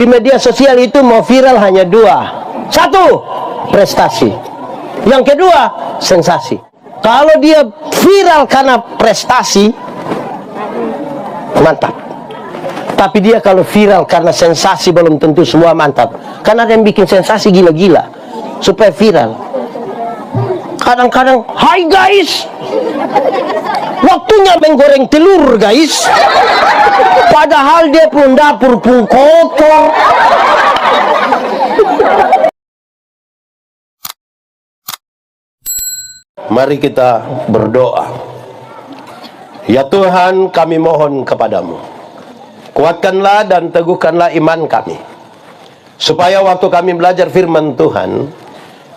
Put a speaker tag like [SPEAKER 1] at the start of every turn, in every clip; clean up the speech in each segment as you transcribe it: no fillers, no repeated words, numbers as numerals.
[SPEAKER 1] Di media sosial itu mau viral hanya dua. Satu, prestasi. Yang kedua, sensasi. Kalau dia viral karena prestasi, mantap. Tapi dia kalau viral karena sensasi, belum tentu semua mantap. Karena ada yang bikin sensasi gila-gila supaya viral. Kadang-kadang, hai guys, waktunya menggoreng telur guys. Padahal dia pun dapur pun kotor. Mari kita berdoa. Ya Tuhan, kami mohon kepadamu, kuatkanlah dan teguhkanlah iman kami, supaya waktu kami belajar firman Tuhan,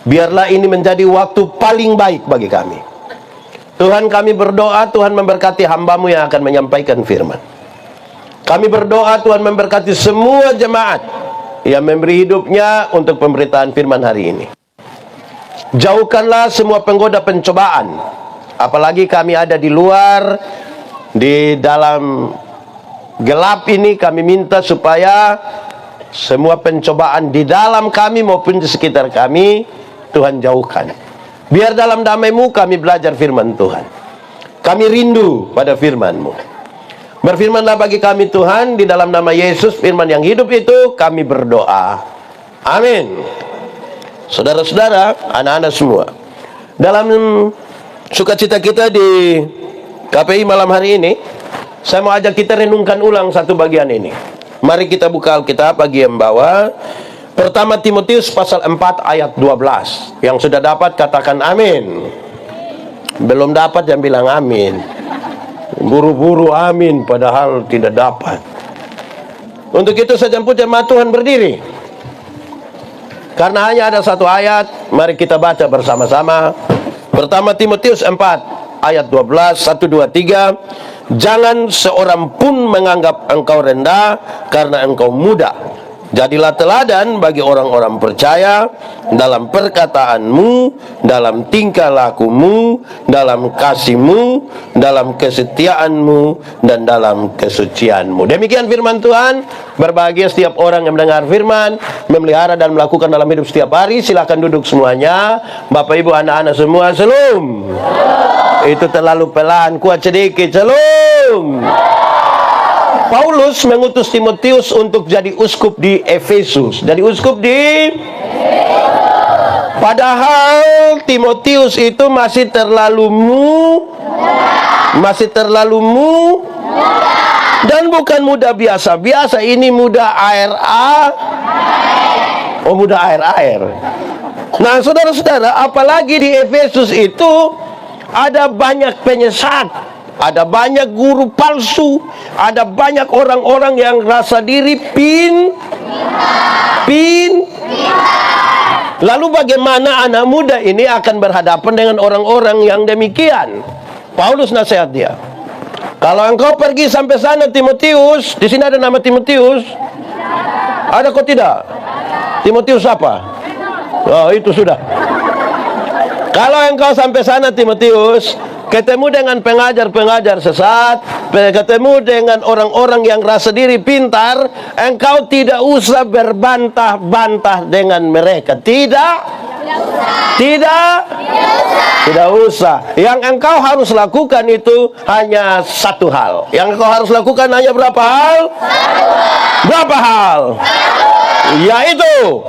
[SPEAKER 1] biarlah ini menjadi waktu paling baik bagi kami. Tuhan, kami berdoa, Tuhan memberkati hamba-Mu yang akan menyampaikan firman. Kami berdoa, Tuhan memberkati semua jemaat yang memberi hidupnya untuk pemberitaan firman hari ini. Jauhkanlah semua penggoda pencobaan, apalagi kami ada di luar, di dalam gelap ini. Kami minta supaya semua pencobaan di dalam kami maupun di sekitar kami, Tuhan jauhkan. Biar dalam damai-Mu kami belajar firman Tuhan. Kami rindu pada firman-Mu. Berfirmanlah bagi kami Tuhan, di dalam nama Yesus, firman yang hidup itu kami berdoa. Amin. Saudara-saudara, anak-anak semua, dalam sukacita kita di KPI malam hari ini, saya mau ajak kita renungkan ulang satu bagian ini. Mari kita buka Alkitab bagi yang bawa. Pertama Timotius pasal 4 ayat 12. Yang sudah dapat katakan amin. Belum dapat yang bilang amin. Buru-buru amin padahal tidak dapat. Untuk itu saya jemput jemaat Tuhan berdiri. Karena hanya ada satu ayat, mari kita baca bersama-sama. Pertama Timotius 4 ayat 12, 1, 2, 3. Jangan seorang pun menganggap engkau rendah karena engkau muda. Jadilah teladan bagi orang-orang percaya dalam perkataanmu, dalam tingkah lakumu, dalam kasihmu, dalam kesetiaanmu, dan dalam kesucianmu. Demikian firman Tuhan. Berbahagia setiap orang yang mendengar firman, memelihara dan melakukan dalam hidup setiap hari. Silakan duduk semuanya. Bapak Ibu, anak-anak semua, shalom. Itu terlalu pelan, kuat sedikit. Shalom. Paulus mengutus Timotius untuk jadi uskup di Efesus. Jadi uskup di Padahal Timotius itu masih terlalu dan bukan muda biasa-biasa. Ini muda muda air. Nah, saudara-saudara, apalagi di Efesus itu ada banyak penyesat, ada banyak guru palsu, ada banyak orang-orang yang rasa diri Lalu bagaimana anak muda ini akan berhadapan dengan orang-orang yang demikian? Paulus nasihat dia. Kalau engkau pergi sampai sana Timotius, di sini ada nama Timotius. Ada kok tidak? Timotius apa? Oh, itu sudah. Kalau engkau sampai sana Timotius, ketemu dengan pengajar-pengajar sesat, ketemu dengan orang-orang yang rasa diri pintar, engkau tidak usah berbantah-bantah dengan mereka. Tidak usah. Yang engkau harus lakukan itu hanya satu hal. Yang engkau harus lakukan hanya berapa hal? Berapa hal? Yaitu,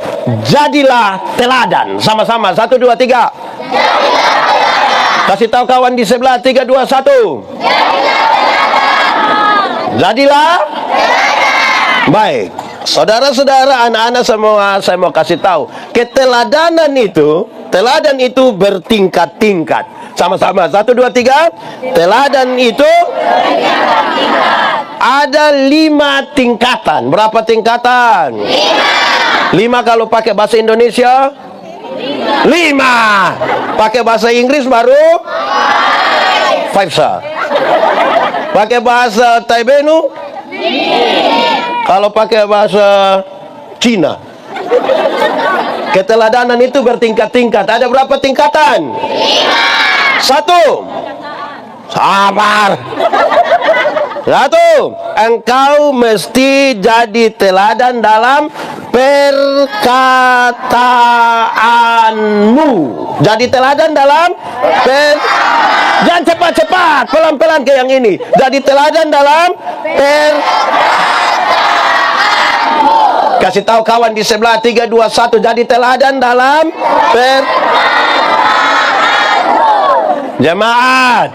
[SPEAKER 1] jadilah teladan. Sama-sama, 1, 2, 3. Kasih tahu kawan di sebelah, 3, 2, 1. Jadilah. Baik, saudara-saudara, anak-anak semua, saya mau kasih tahu, keteladanan itu, teladan itu bertingkat-tingkat. Sama-sama, 1, 2, 3. Teladan itu ada 5 tingkatan. Berapa tingkatan? 5 kalau pakai bahasa Indonesia. 5. Pakai bahasa Inggris baru 5 star. Pakai bahasa Taibenu. Kalau pakai bahasa Cina. Keteladanan itu bertingkat-tingkat. Ada berapa tingkatan? 1. Sabar. Satu, engkau mesti jadi teladan dalam perkataanmu. Jadi teladan dalam jangan cepat-cepat, pelan-pelan ke yang ini. Jadi teladan dalam kasih tahu kawan di sebelah, 3, 2, 1. Jadi teladan dalam jemaat.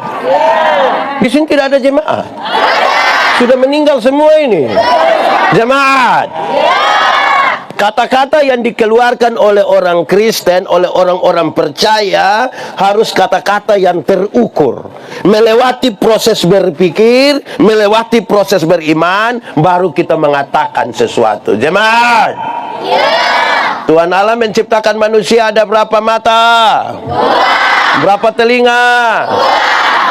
[SPEAKER 1] Di sini tidak ada jemaat. Sudah meninggal semua ini. Jemaat. Kata-kata yang dikeluarkan oleh orang Kristen, oleh orang-orang percaya, harus kata-kata yang terukur, melewati proses berpikir, melewati proses beriman, baru kita mengatakan sesuatu. Jemaat. Tuhan Allah menciptakan manusia ada berapa mata? Berapa telinga?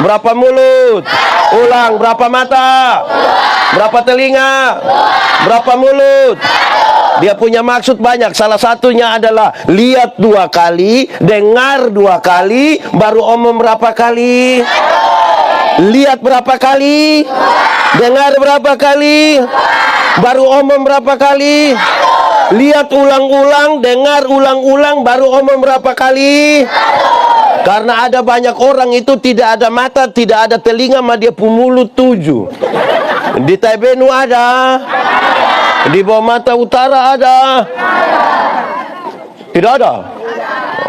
[SPEAKER 1] Berapa mulut? Ulang, berapa mata? Berapa telinga? Berapa mulut? Dia punya maksud banyak. Salah satunya adalah lihat 2 kali, dengar 2 kali, baru omong berapa kali? Lihat berapa kali? Dengar berapa kali? Baru omong berapa kali? Lihat ulang-ulang, dengar ulang-ulang, baru omong berapa kali? Karena ada banyak orang itu tidak ada mata, tidak ada telinga, mah dia mulut 7. Di Taibenu ada, di bawah mata utara ada, tidak ada.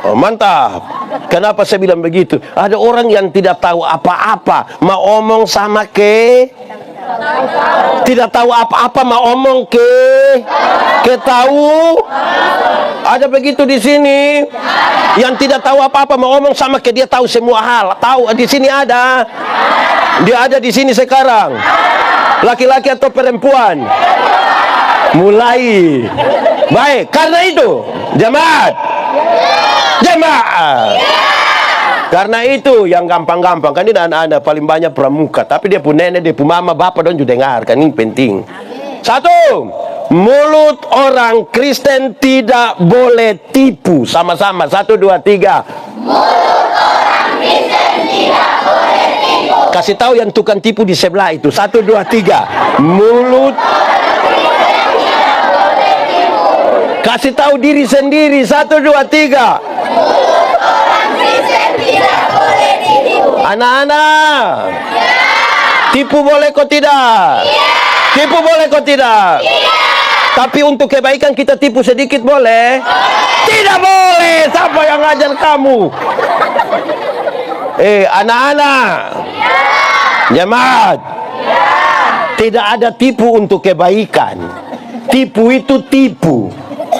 [SPEAKER 1] Oh, mantap. Kenapa saya bilang begitu? Ada orang yang tidak tahu apa-apa, mau omong sama tidak tahu apa-apa, mau omong tahu. Ada begitu di sini. Yang tidak tahu apa-apa mau omong sama dia tahu semua hal. Tahu di sini ada. Dia ada di sini sekarang. Laki-laki atau perempuan. Mulai. Baik, karena itu jemaat. Karena itu yang gampang-gampang. Kan ini anak-anak paling banyak pramuka, tapi dia pun nenek, dia pun mama, bapak, dan juga dengar. Kan ini penting. 1, mulut orang Kristen tidak boleh tipu. Sama-sama, 1, 2, 3. Mulut orang Kristen tidak boleh tipu. Kasih tahu yang tukang tipu di sebelah itu. 1, 2, 3. Mulut kasih tahu diri sendiri. 1, 2, 3. Mulut orang Kristen tidak boleh ditipu. Anak-anak, tipu boleh kok tidak? Tipu boleh kok tidak? Tapi untuk kebaikan kita tipu sedikit boleh? Tidak boleh. Siapa yang ngajar kamu? Anak-anak, jemaat, tidak ada tipu untuk kebaikan. Tipu itu tipu.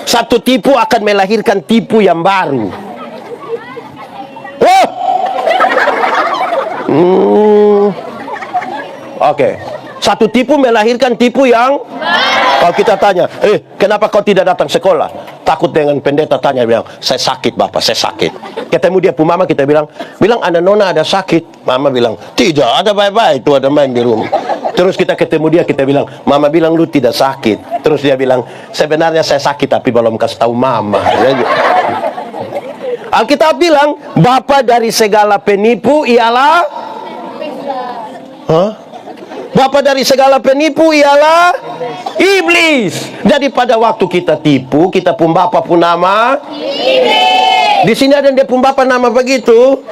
[SPEAKER 1] Satu tipu akan melahirkan tipu yang baru. Oke. Satu tipu melahirkan tipu yang kalau kita tanya, kenapa kau tidak datang sekolah? Takut dengan pendeta tanya, bilang, saya sakit bapak, saya sakit. Ketemu dia pun mama, kita bilang anak nona ada sakit. Mama bilang, tidak, ada baik-baik, itu ada main di rumah. Terus kita ketemu dia, kita bilang, mama bilang lu tidak sakit. Terus dia bilang, sebenarnya saya sakit tapi belum kasih tahu mama. Alkitab bilang, bapa dari segala penipu ialah bapa dari segala penipu ialah iblis. Jadi pada waktu kita tipu, kita pun bapa pun nama iblis. Di sini ada yang dia pun bapa nama begitu?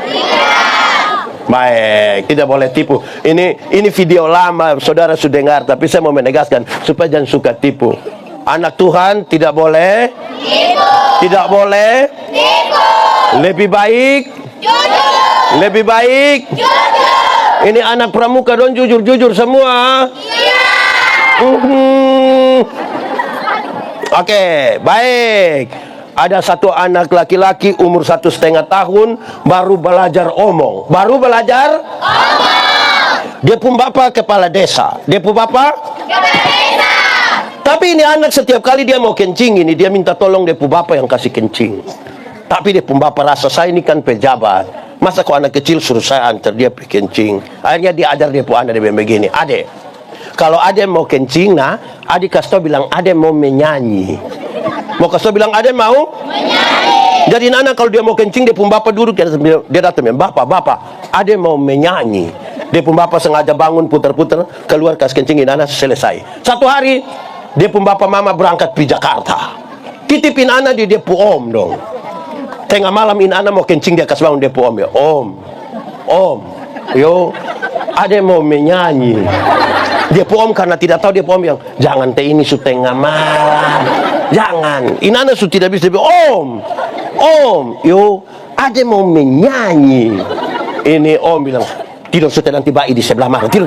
[SPEAKER 1] Baik, tidak boleh tipu. Ini video lama, saudara sudah dengar, tapi saya mau menegaskan supaya jangan suka tipu. Anak Tuhan tidak boleh tipu. Tidak boleh tipu. Lebih baik jujur. Lebih baik jujur. Ini anak pramuka dong, jujur-jujur semua. Oke, baik. Ada satu anak laki-laki umur 1,5 tahun, baru belajar omong. Baru belajar omong. Dia pun bapak kepala desa. Dia pun bapak kepala desa. Tapi ini anak setiap kali dia mau kencing ini, dia minta tolong dia pun bapak yang kasih kencing. Tapi dia pun bapak rasa saya ini kan pejabat. Masa kok anak kecil suruh saya antar dia pergi kencing. Akhirnya dia ajar dia pun anak dia begini, adek, kalau adek mau kencing, adik kasih tau bilang adek mau menyanyi. Mau kasih tau bilang adek mau menyanyi. Jadi anak kalau dia mau kencing, dia pun bapak duduk, dia datang, bapak, adek mau menyanyi. Dia pun bapak sengaja bangun putar-putar, keluar kasih kencingin anak, selesai. Satu hari dia pun bapak mama berangkat di Jakarta, titipin anak dia pun om dong. Tengah malam ini anak mau kencing, dia kasih bangun dia pun om ya, om, yo, ada yang mau menyanyi. Dia pun om karena tidak tahu, dia pun om yang jangan teh ini tengah malam, jangan. Ini anak tidak bisa, om, yo, ada yang mau menyanyi. Ini om bilang tidur sudah nanti bayi di sebelah mana, tidur.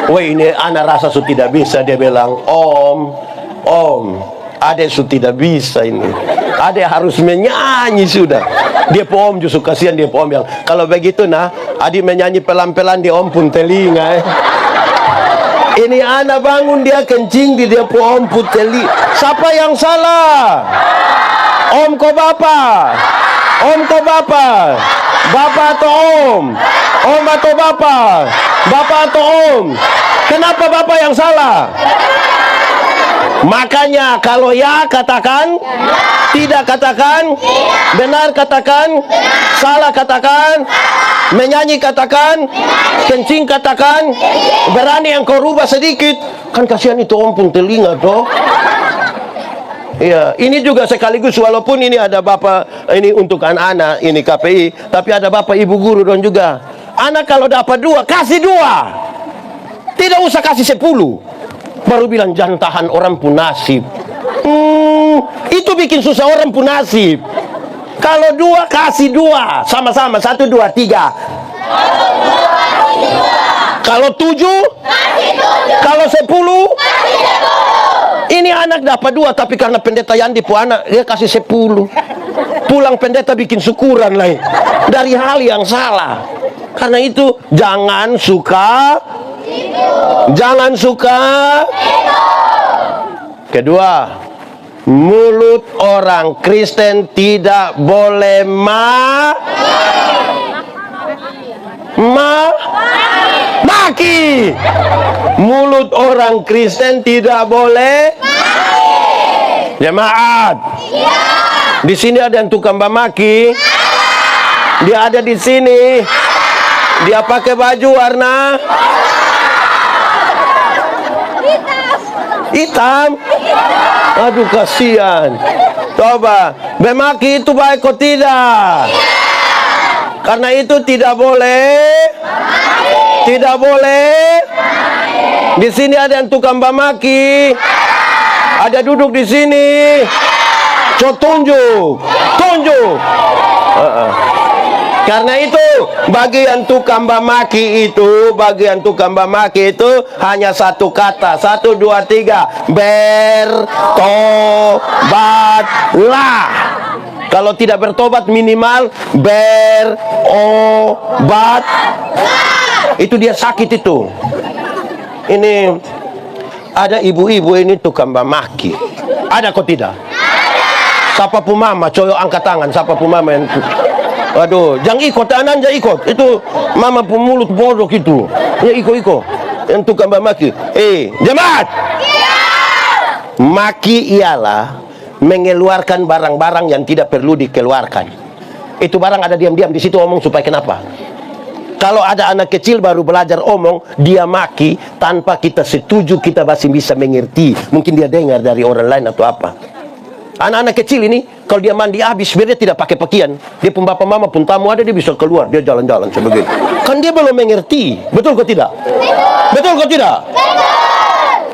[SPEAKER 1] Wah ini anak rasa tidak bisa, dia bilang om, ada yang tidak bisa ini, ada yang harus menyanyi sudah. Dia pun om justru kasihan, dia pun om yang kalau begitu nah adik menyanyi pelan-pelan, dia om pun telinga. Ini anak bangun dia kencing di dia pun om pun telinga. Siapa yang salah? Om kau bapak? Om kau bapak? Bapak atau om? Om atau bapak? Bapak atau om? Kenapa bapak yang salah? Makanya kalau ya katakan, tidak katakan, benar katakan, salah katakan, menyanyi katakan, kencing katakan, berani yang kau rubah sedikit. Kan kasihan itu om pun telinga toh. Iya, ini juga sekaligus walaupun ini ada bapak ini untuk anak-anak ini KPI, tapi ada bapak ibu guru dan juga anak kalau dapat 2 kasih 2, tidak usah kasih 10. Baru bilang jangan tahan orang pun nasib. Itu bikin susah orang pun nasib. Kalau 2 kasih 2 sama-sama 1 2 3. Kalau 7 kasih 7. Kalau 10 kasih 10. Ini anak dapat 2 tapi karena pendeta Yandi pu anak dia kasih 10. Pulang pendeta bikin syukuran lagi dari hal yang salah. Karena itu jangan suka jangan suka. Kedua, mulut orang Kristen tidak boleh maki. Mulut orang Kristen tidak boleh jemaat. Di sini ada yang tukang maki. Dia ada di sini. Dia pakai baju warna hitam. Aduh kasihan. Coba, memaki itu baik atau tidak? Karena itu tidak boleh. Tidak boleh. Di sini ada yang tukang maki. Ada duduk di sini. Coba tunjuk. Karena itu bagian tukang maki itu, hanya satu kata, 1 2 3, bertobatlah. Kalau tidak bertobat minimal berobat. Itu dia sakit itu. Ini ada ibu-ibu ini tukang maki. Ada kok tidak? Siapa pun mama, coyo angkat tangan. Siapa pun mama yang aduh, jangan ikut, anak jangan ikut. Itu mama pemulut bodoh gitu. Ya ikut. Yang tukang maki. Jemaat. Maki ialah mengeluarkan barang-barang yang tidak perlu dikeluarkan. Itu barang ada diam-diam di situ omong supaya kenapa? Kalau ada anak kecil baru belajar omong, dia maki tanpa kita setuju, kita masih bisa mengerti. Mungkin dia dengar dari orang lain atau apa. Anak-anak kecil ini, kalau dia mandi habis, biar dia tidak pakai pakaian. Dia pun bapak mama pun tamu ada, dia bisa keluar. Dia jalan-jalan sebagainya. Kan dia belum mengerti. Betul kok tidak? Betul kok tidak?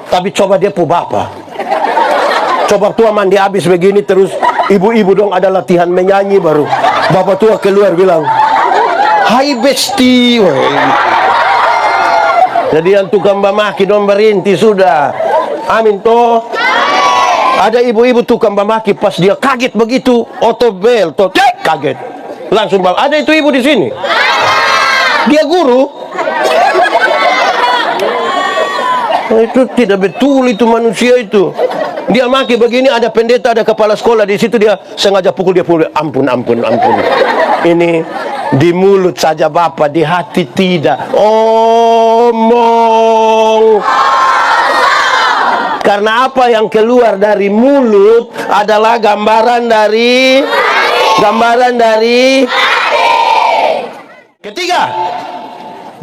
[SPEAKER 1] Tapi coba dia pun bapak. Coba tua mandi habis begini, terus ibu-ibu dong ada latihan menyanyi baru. Bapak tua keluar bilang, hai besti. Jadi yang tukang maki dong berhenti sudah. Amin toh. Ada ibu-ibu tukang maki pas dia kaget begitu, otobel, kaget. Langsung ada itu ibu di sini. Dia guru. Itu tidak betul itu manusia itu. Dia maki begini, ada pendeta, ada kepala sekolah di situ, dia sengaja pukul, dia pukul. Ampun. Ini di mulut saja Bapak, di hati tidak. Omong. Karena apa yang keluar dari mulut adalah gambaran dari Ketiga,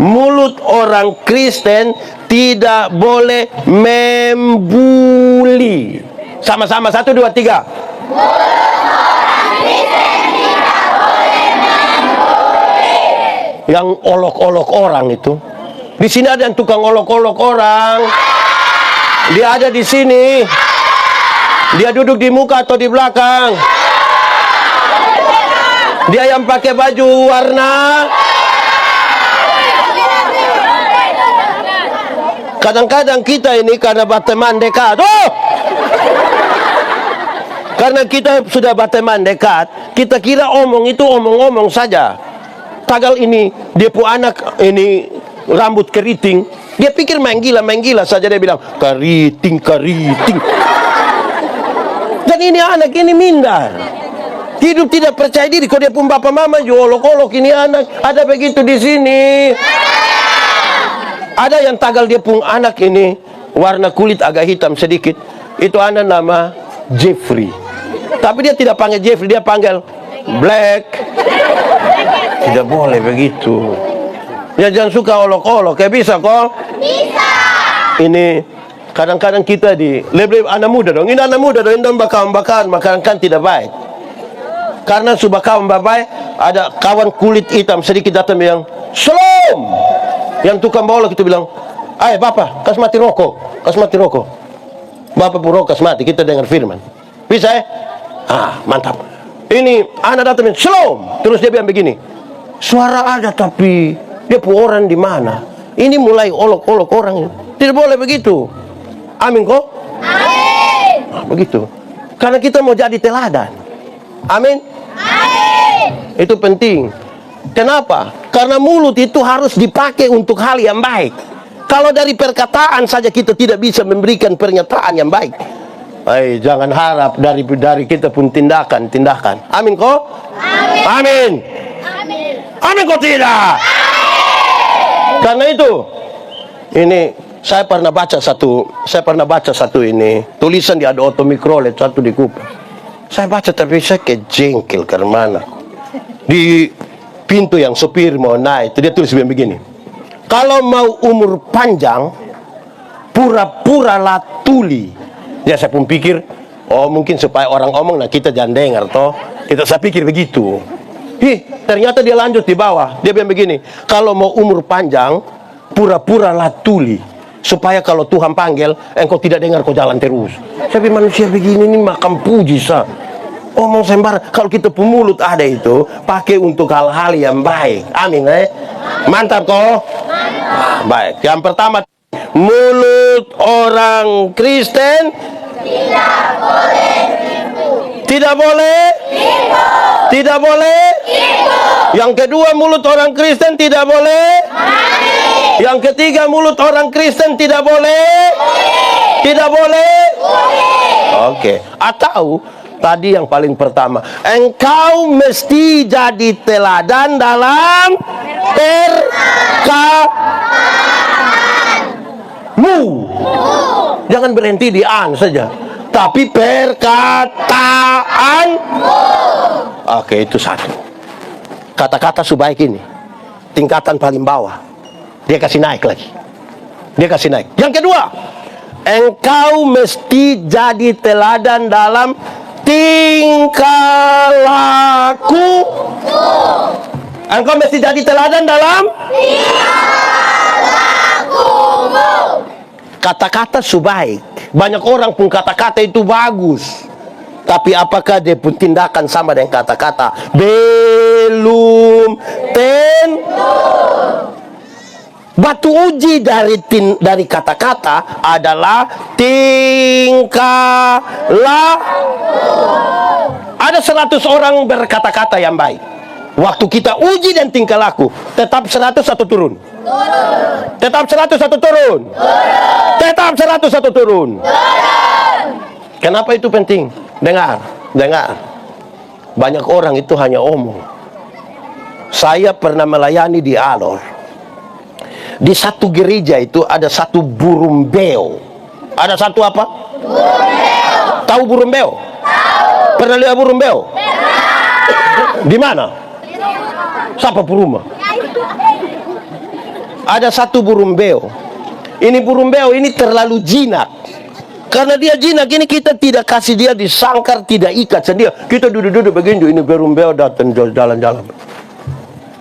[SPEAKER 1] mulut orang Kristen tidak boleh membuli. Sama-sama, 1, 2, 3. Yang olok-olok orang itu. Di sini ada yang tukang olok-olok orang. Dia ada di sini. Dia duduk di muka atau di belakang. Dia yang pakai baju warna. Kadang-kadang kita ini karena berteman dekat. Karena kita sudah berteman dekat, kita kira omong itu omong-omong saja. Tagal ini, dia pu anak ini rambut keriting, dia pikir main gila saja, dia bilang keriting. Dan ini anak ini minder, hidup tidak percaya diri. Kalau dia pun bapak mama olok-olok ini anak, ada begitu di sini. Ada yang tagal dia pun anak ini warna kulit agak hitam sedikit, itu anak nama Jeffrey. Tapi dia tidak panggil Jeffrey, dia panggil Black. Tidak boleh begitu. Ya jangan suka olok-olok. Kayak bisa kok? Bisa. Ini kadang-kadang kita lebih anak muda dong. Ini anak muda dong. Ini bakal makanan kan tidak baik. Karena sudah kawan baik, ada kawan kulit hitam sedikit datang yang Shalom. Yang tukang bolok itu bilang, "Ayo bapak, kas mati rokok. Bapak pun rokok mati, kita dengar firman. Bisa ya? Mantap. Ini anak datang, Shalom. Terus dia bilang begini, suara ada tapi dia pun orang di mana? Ini mulai olok-olok orang. Tidak boleh begitu. Amin kok? Amin. Begitu. Karena kita mau jadi teladan. Amin. Amin. Itu penting. Kenapa? Karena mulut itu harus dipakai untuk hal yang baik. Kalau dari perkataan saja kita tidak bisa memberikan pernyataan yang baik. Jangan harap dari kita pun tindakan. Amin kok? Amin. Amin. Amin. Amin kok tidak? Amin. Karena itu, ini saya pernah baca satu ini tulisan di ada otomikrolet satu di Kupang. Saya baca tapi saya kejengkel karena mana? Di pintu yang sopir mau naik, itu dia tulis begini. Kalau mau umur panjang, pura-pura lah tuli. Ya saya pun pikir, mungkin supaya orang omong, nah kita jangan dengar toh. Saya pikir begitu. Ternyata dia lanjut di bawah. Dia bilang begini, kalau mau umur panjang, pura-pura lah tuli. Supaya kalau Tuhan panggil, engkau tidak dengar, kau jalan terus. Tapi manusia begini ini makam puji sah. Omong sembar. Kalau kita pemulut ada itu, pakai untuk hal-hal yang baik. Amin Mantap kok. Baik. Yang pertama, mulut orang Kristen tidak boleh tipu. Tidak boleh tipu. Tidak boleh tipu. Yang kedua, mulut orang Kristen tidak boleh mani. Yang ketiga, mulut orang Kristen tidak boleh boleh. Tidak boleh boleh. Oke. Atau tadi yang paling pertama, engkau mesti jadi teladan dalam perkataanmu. Jangan berhenti di an saja, tapi perkataanmu. Oke, itu satu. Kata-kata sebaik ini, tingkatan paling bawah, dia kasih naik lagi. Yang kedua, engkau mesti jadi teladan dalam tingkah laku. Engkau mesti jadi teladan dalam tingkah lakumu. Kata-kata sebaik. Banyak orang pun kata-kata itu bagus, tapi apakah dia pun tindakan sama dengan kata-kata? Belum tentu. Batu uji dari kata-kata adalah tingkah laku. Ada 100 orang berkata-kata yang baik. Waktu kita uji dan tingkah laku, tetap 100 atau turun? Tetap 100 atau turun? Tetap 100 atau turun? Kenapa itu penting? Dengar. Banyak orang itu hanya omong. Saya pernah melayani di Alor. Di satu gereja itu ada satu burung beo. Ada satu apa? Burung beo. Tahu burung beo? Tahu. Pernah lihat burung beo? Pernah. Di mana? Siapa rumah? Ada satu burung beo. Ini burung beo ini terlalu jinak. Karena dia jinak ini, kita tidak kasih dia di sangkar, tidak ikat sendiri. Kita duduk-duduk begini, ini burung beo datang jalan-jalan.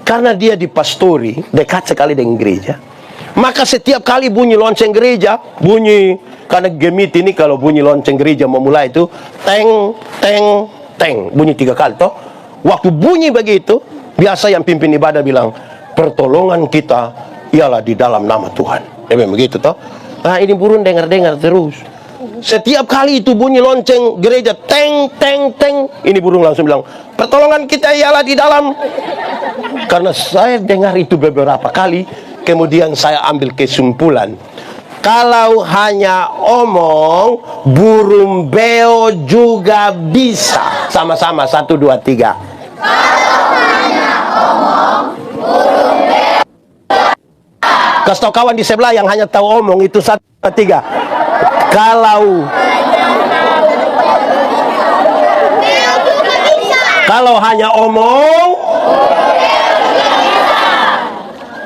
[SPEAKER 1] Karena dia dipastori dekat sekali dengan gereja, maka setiap kali bunyi lonceng gereja, bunyi, karena gemit ini kalau bunyi lonceng gereja memulai itu teng teng teng, bunyi 3 kali toh. Waktu bunyi begitu, biasa yang pimpin ibadah bilang, pertolongan kita ialah di dalam nama Tuhan. Memang begitu toh. Nah, ini burung dengar-dengar terus. Setiap kali itu bunyi lonceng gereja teng teng teng, ini burung langsung bilang, pertolongan kita ialah di dalam. Karena saya dengar itu beberapa kali, kemudian saya ambil kesimpulan, kalau hanya omong, burung beo juga bisa. Sama-sama, 1, 2, 3.
[SPEAKER 2] Kalau hanya omong, burung beo.
[SPEAKER 1] Kasih tahu kawan di sebelah yang hanya tahu omong itu, 1, 2, 3. Kalau hanya omong.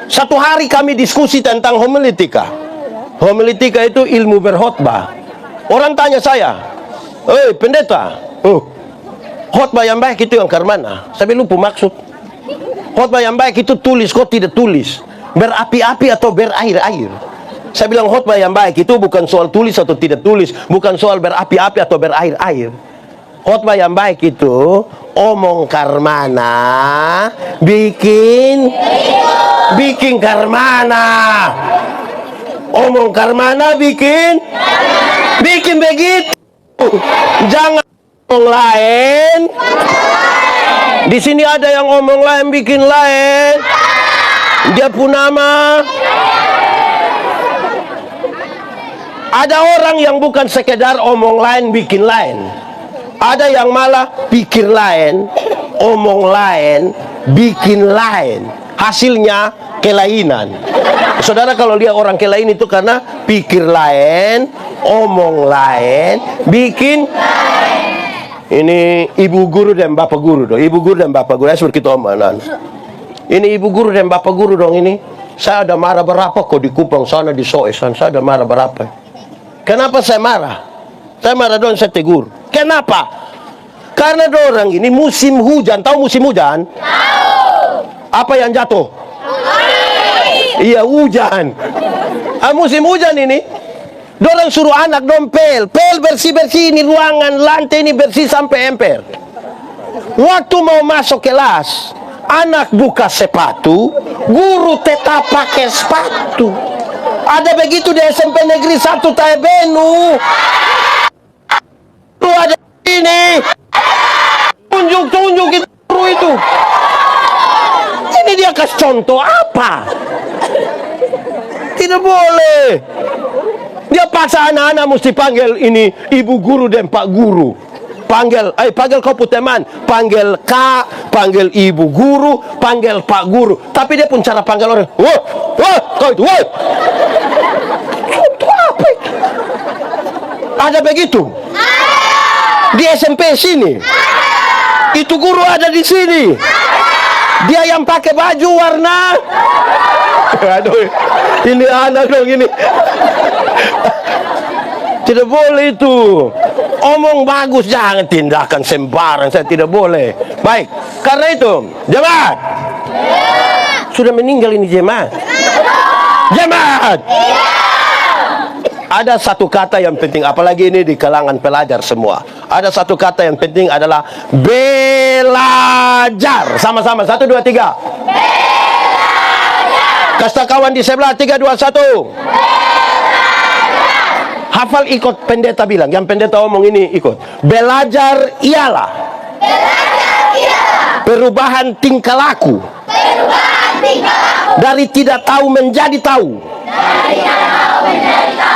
[SPEAKER 1] Satu hari kami diskusi tentang homiletika. Homiletika itu ilmu berkhotbah. Orang tanya saya, pendeta, khotbah yang baik itu yang mana? Saya lupa maksud. Khotbah yang baik itu tulis, kok tidak tulis? Berapi-api atau berair-air? Saya bilang khotbah yang baik itu bukan soal tulis atau tidak tulis, bukan soal berapi-api atau berair-air. Khotbah yang baik itu omong karmana, bikin karmana. Omong karmana, bikin begitu. Jangan omong lain. Di sini ada yang omong lain, bikin lain. Dia pun nama. Ada orang yang bukan sekedar omong lain, bikin lain. Ada yang malah pikir lain, omong lain, bikin lain. Hasilnya kelainan. Saudara, kalau lihat orang kelain itu karena pikir lain, omong lain, bikin lain. Ini ibu guru dan bapak guru dong. Ibu guru dan bapak guru, seperti kita omongan. Ini ibu guru dan bapak guru dong ini. Saya ada marah berapa kok di Kupang sana, di Soesan. Saya ada marah berapa. Kenapa saya marah? Saya marah dong, saya tegur. Kenapa? Karena dorang ini musim hujan. Tahu musim hujan? Tahu. Apa yang jatuh? Iya, hujan. Musim hujan ini, dorang suruh anak dong pel bersih-bersih ini ruangan, lantai ini bersih sampai emper. Waktu mau masuk kelas, anak buka sepatu, guru tetap pakai sepatu. Ada begitu di SMP Negeri 1 Taebenu. Lu ada ini. Tunjuk itu guru itu. Ini dia kasih contoh apa? Tidak boleh. Dia paksa anak-anak mesti panggil ini ibu guru dan pak guru. Panggil kau teman, panggil kak, panggil ibu guru, panggil pak guru. Tapi dia pun cara panggil orang, wah, kau itu, wah. Contoh apa itu? Ada begitu? Di SMP sini. Itu guru ada di sini. Dia yang pakai baju warna. Aduh, ini anak dong ini. Tidak boleh itu. Omong bagus, jangan tindakan sembarang. Saya tidak boleh. Baik, karena itu jemaat. Sudah meninggal ini jemaat. Jemaat. Ada satu kata yang penting, apalagi ini di kalangan pelajar semua. Ada satu kata yang penting adalah belajar. Sama-sama, 1, 2, 3. Belajar. Kasih kawan di sebelah, 3, 2, 1. Belajar. Hafal, ikut pendeta bilang. Yang pendeta omong ini ikut. Belajar ialah perubahan tingkah laku. Dari tidak tahu menjadi tahu.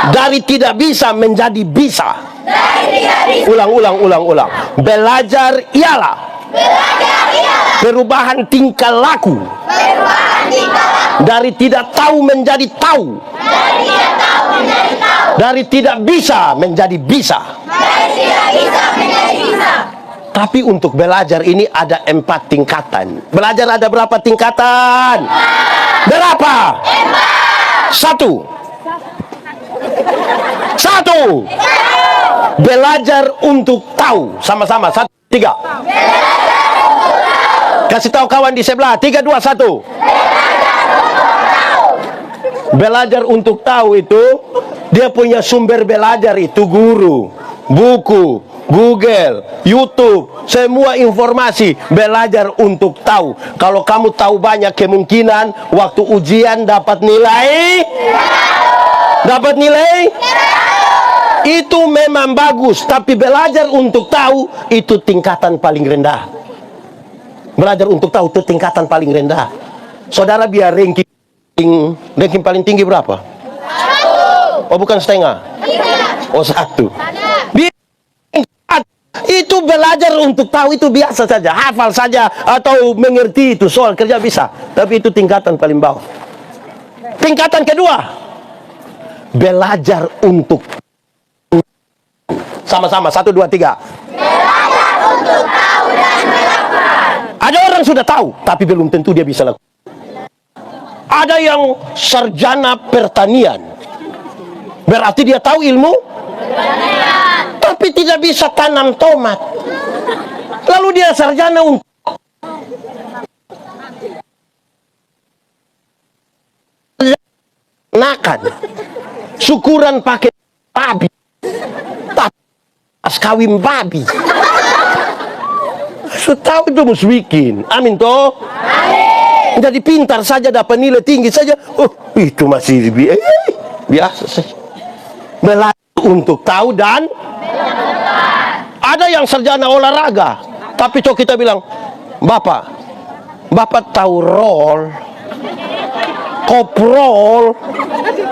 [SPEAKER 1] Dari tidak bisa menjadi bisa. Ulang. Belajar ialah perubahan tingkah laku. Dari tidak tahu menjadi tahu. Dari tidak bisa menjadi bisa. Tapi untuk belajar ini ada 4 tingkatan. Belajar ada berapa tingkatan? Berapa? 1. Belajar untuk tahu. Sama-sama. 1, 3. Kasih tahu kawan di sebelah. 3, 2, 1. Belajar untuk tahu itu, dia punya sumber belajar itu guru, buku, Google, YouTube, semua informasi. Belajar untuk tahu. Kalau kamu tahu banyak, kemungkinan waktu ujian dapat nilai. Dapat nilai. Itu memang bagus. Tapi belajar untuk tahu itu tingkatan paling rendah. Belajar untuk tahu itu tingkatan paling rendah. Saudara, biar ranking paling tinggi berapa? 1. Oh, bukan setengah. 3. Oh, 1. Itu belajar untuk tahu itu biasa saja, hafal saja atau mengerti itu soal kerja bisa. Tapi itu tingkatan paling bawah. Tingkatan kedua, belajar untuk sama-sama 1, 2, 3.
[SPEAKER 2] Belajar untuk tahu dan melakukan.
[SPEAKER 1] Ada orang sudah tahu, tapi belum tentu dia bisa lakukan. Ada yang sarjana pertanian, berarti dia tahu ilmu pertanian, tapi tidak bisa tanam tomat. Lalu dia sarjana untuk nakan, syukuran pakai babi, pas kawin babi. Tahu itu muswikin. Amin toh. Jadi pintar saja, dapat nilai tinggi saja. Oh, itu masih biasa saja. Belajar untuk tahu dan ada yang sarjana olahraga, tapi coba kita bilang, Bapak tahu roll, koprol,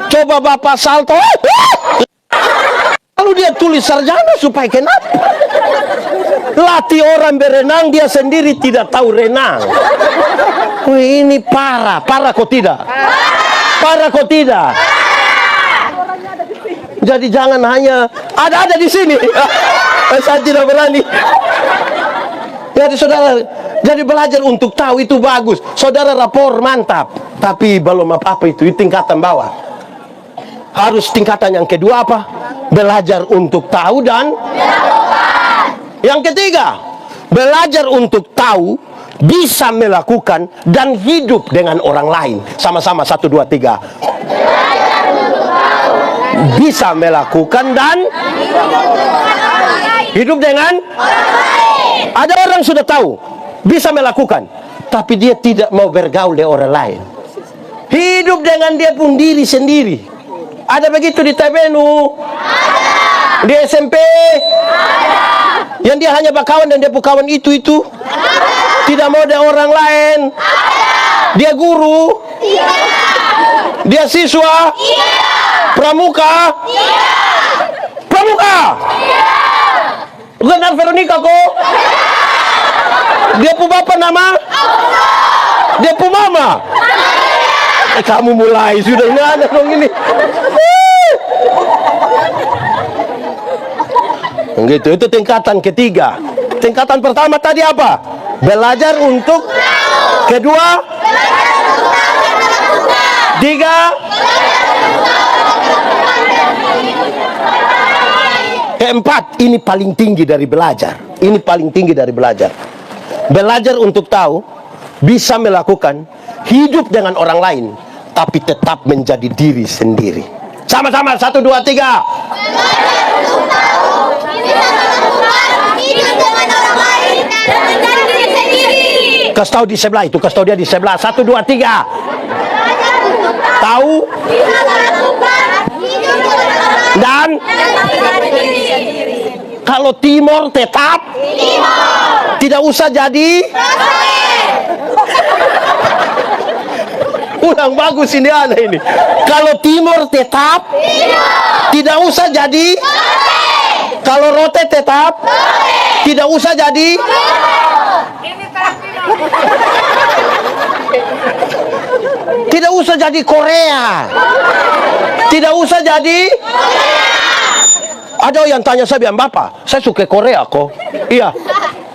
[SPEAKER 1] coba Bapak salto. Lalu dia tulis sarjana supaya kenapa? Latih orang berenang, dia sendiri tidak tahu renang. Wih, ini parah kok tidak? Parah kok tidak? Jadi jangan hanya ada di sini. Saya tidak berani. Jadi saudara, jadi belajar untuk tahu itu bagus. Saudara, rapor mantap, tapi belum apa-apa itu tingkatan bawah. Harus tingkatan yang kedua apa? Belajar untuk tahu dan yang ketiga, belajar untuk tahu, bisa melakukan dan hidup dengan orang lain. Sama-sama 1, 2, 3. Bisa melakukan dan hidup dengan orang lain. Ada orang sudah tahu, bisa melakukan, tapi dia tidak mau bergaul dengan orang lain. Hidup dengan dia pun diri sendiri. Ada begitu di TBNU? Di SMP? Yang dia hanya berkawan dan dia berkawan itu. Tidak mau ada orang lain. Dia guru. Dia siswa. Pramuka. Pramuka. Bukan Veronica kok. Dia pu bapak nama? Dia pu mama? Kamu mulai sudah nggak ada dong ini. Gitu, itu tingkatan ketiga. Tingkatan pertama tadi apa? Belajar untuk. Kedua, tiga, keempat. Ini paling tinggi dari belajar. Ini paling tinggi dari belajar. Belajar untuk tahu, bisa melakukan, hidup dengan orang lain, tapi tetap menjadi diri sendiri. Sama-sama 1, 2, 3. Kasih tahu di sebelah itu, kasih tahu dia di sebelah. 1, 2, 3. Tahu dan kalau timur tetap tidak usah jadi. Ulang bagus ini ada ini. Kalau timur tetap tidak usah jadi. Kalau rote tetap tidak usah jadi. Tidak usah jadi Korea. Tidak usah jadi. Ada yang tanya saya bilang, Bapak, saya suka Korea kok. Iya.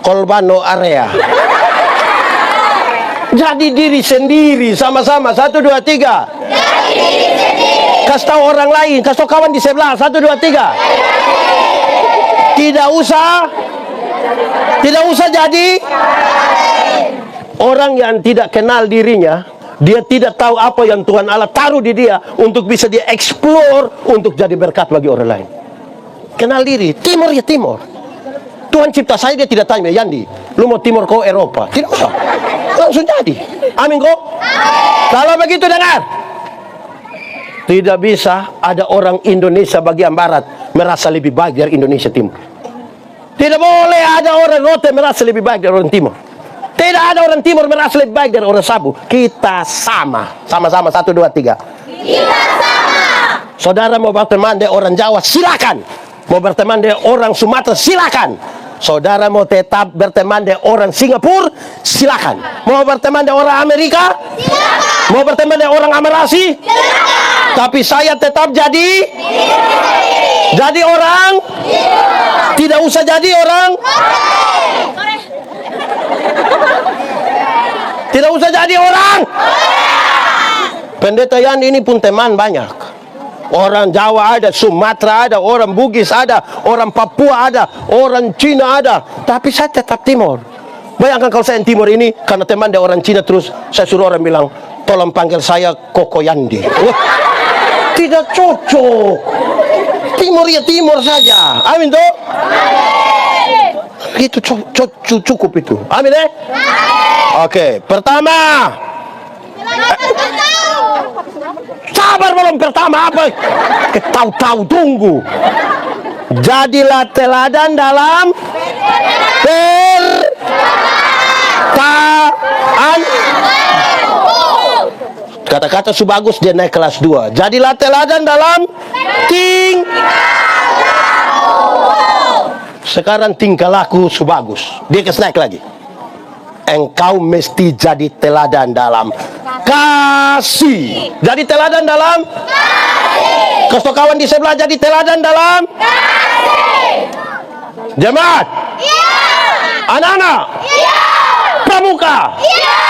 [SPEAKER 1] Kolbano area. Jadi diri sendiri, sama-sama. 1, 2, 3. Kasih tahu orang lain, kasih tahu kawan di sebelah. 1, 2, 3. Tidak usah jadi orang yang tidak kenal dirinya. Dia tidak tahu apa yang Tuhan Allah taruh di dia untuk bisa dia explore untuk jadi berkat bagi orang lain. Kenal diri. Timur ya timur. Tuhan cipta saya, dia tidak tanya, Yandi, lu mau timur kau Eropa? Tidak usah. Langsung jadi. Amin kok? Kalau begitu dengar. Tidak bisa ada orang Indonesia bagian barat merasa lebih baik dari Indonesia timur. Tidak boleh ada orang Rote merasa lebih baik dari orang timur. Tidak ada orang timur merasa lebih baik dari orang Sabu. Kita sama. Sama-sama. 1, 2, 3.
[SPEAKER 2] Kita sama.
[SPEAKER 1] Saudara mau berteman dengan orang Jawa, silakan. Mau berteman dengan orang Sumatera, silakan. Saudara mau tetap berteman dengan orang Singapura, silakan. Mau berteman dengan orang Amerika, silakan. Mau berteman dengan orang Amerasi, silakan. Tapi saya tetap jadi orang. Tidak usah jadi orang. Tidak usah jadi orang. Pendeta Yan ini pun teman banyak. Orang Jawa ada, Sumatera ada, orang Bugis ada, orang Papua ada, orang Cina ada. Tapi saya tetap timur. Bayangkan kalau saya yang timur ini, karena teman dengan orang Cina, terus saya suruh orang bilang, tolong panggil saya Koko Yandi. Wah, tidak cocok. Timur ya timur saja. Amin toh? Itu cukup itu. Amin deh. Oke, pertama. Sabar belum pertama apa? Tahu-tahu tunggu. Jadilah teladan dalam perkataan. Kata-kata Subagus dia naik kelas 2. Jadilah teladan dalam sekarang tingkah laku Subagus. Dia naik lagi. Engkau mesti jadi teladan dalam kasih. Jadi teladan dalam kasih. Kasih kawan di sebelah jadi teladan dalam kasih. Jemaat. Iya. Anak-anak. Iya. Pramuka. Iya.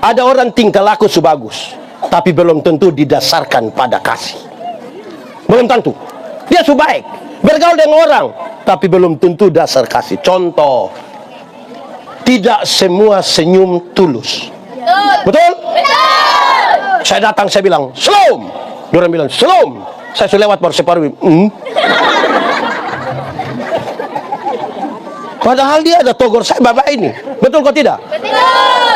[SPEAKER 1] Ada orang tingkah laku Subagus, tapi belum tentu didasarkan pada kasih. Belum tentu. Dia baik, bergaul dengan orang, tapi belum tentu dasar kasih. Contoh, tidak semua senyum tulus. Betul? Betul. Saya datang, saya bilang, "Shalom." Dia orang bilang, "Shalom." Saya sudah lewat baru separuh. Padahal dia ada togor saya bapak ini. Betul kok tidak? Betul.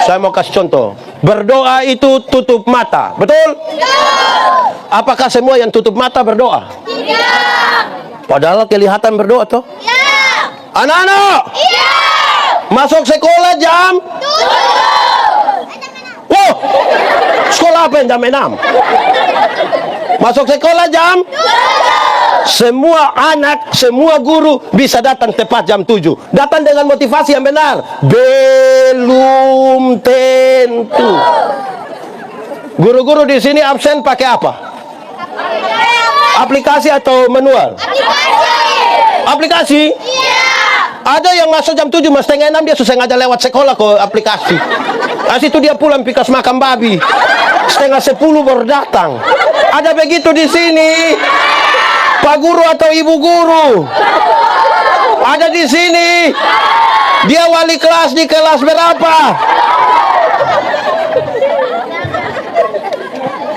[SPEAKER 1] Saya mau kasih contoh. Berdoa itu tutup mata. Betul? Betul. Apakah semua yang tutup mata berdoa? Tidak. Padahal kelihatan berdoa toh? Iya. Anak-anak? Iya. Masuk sekolah jam 7. Wow. Sekolah apa yang jam 6? Masuk sekolah jam 7. Semua anak, semua guru bisa datang tepat jam 7. Datang dengan motivasi yang benar. Belum tentu. Guru-guru di sini absen pakai apa? Aplikasi atau manual? Aplikasi? Iya. Ada yang masuk jam 7, mas setengah 6 dia susah ngajak lewat sekolah ke aplikasi. Asal itu dia pulang pikas makan babi. Setengah 10 baru datang. Ada begitu di sini. Pak guru atau ibu guru ada di sini. Dia wali kelas di kelas berapa?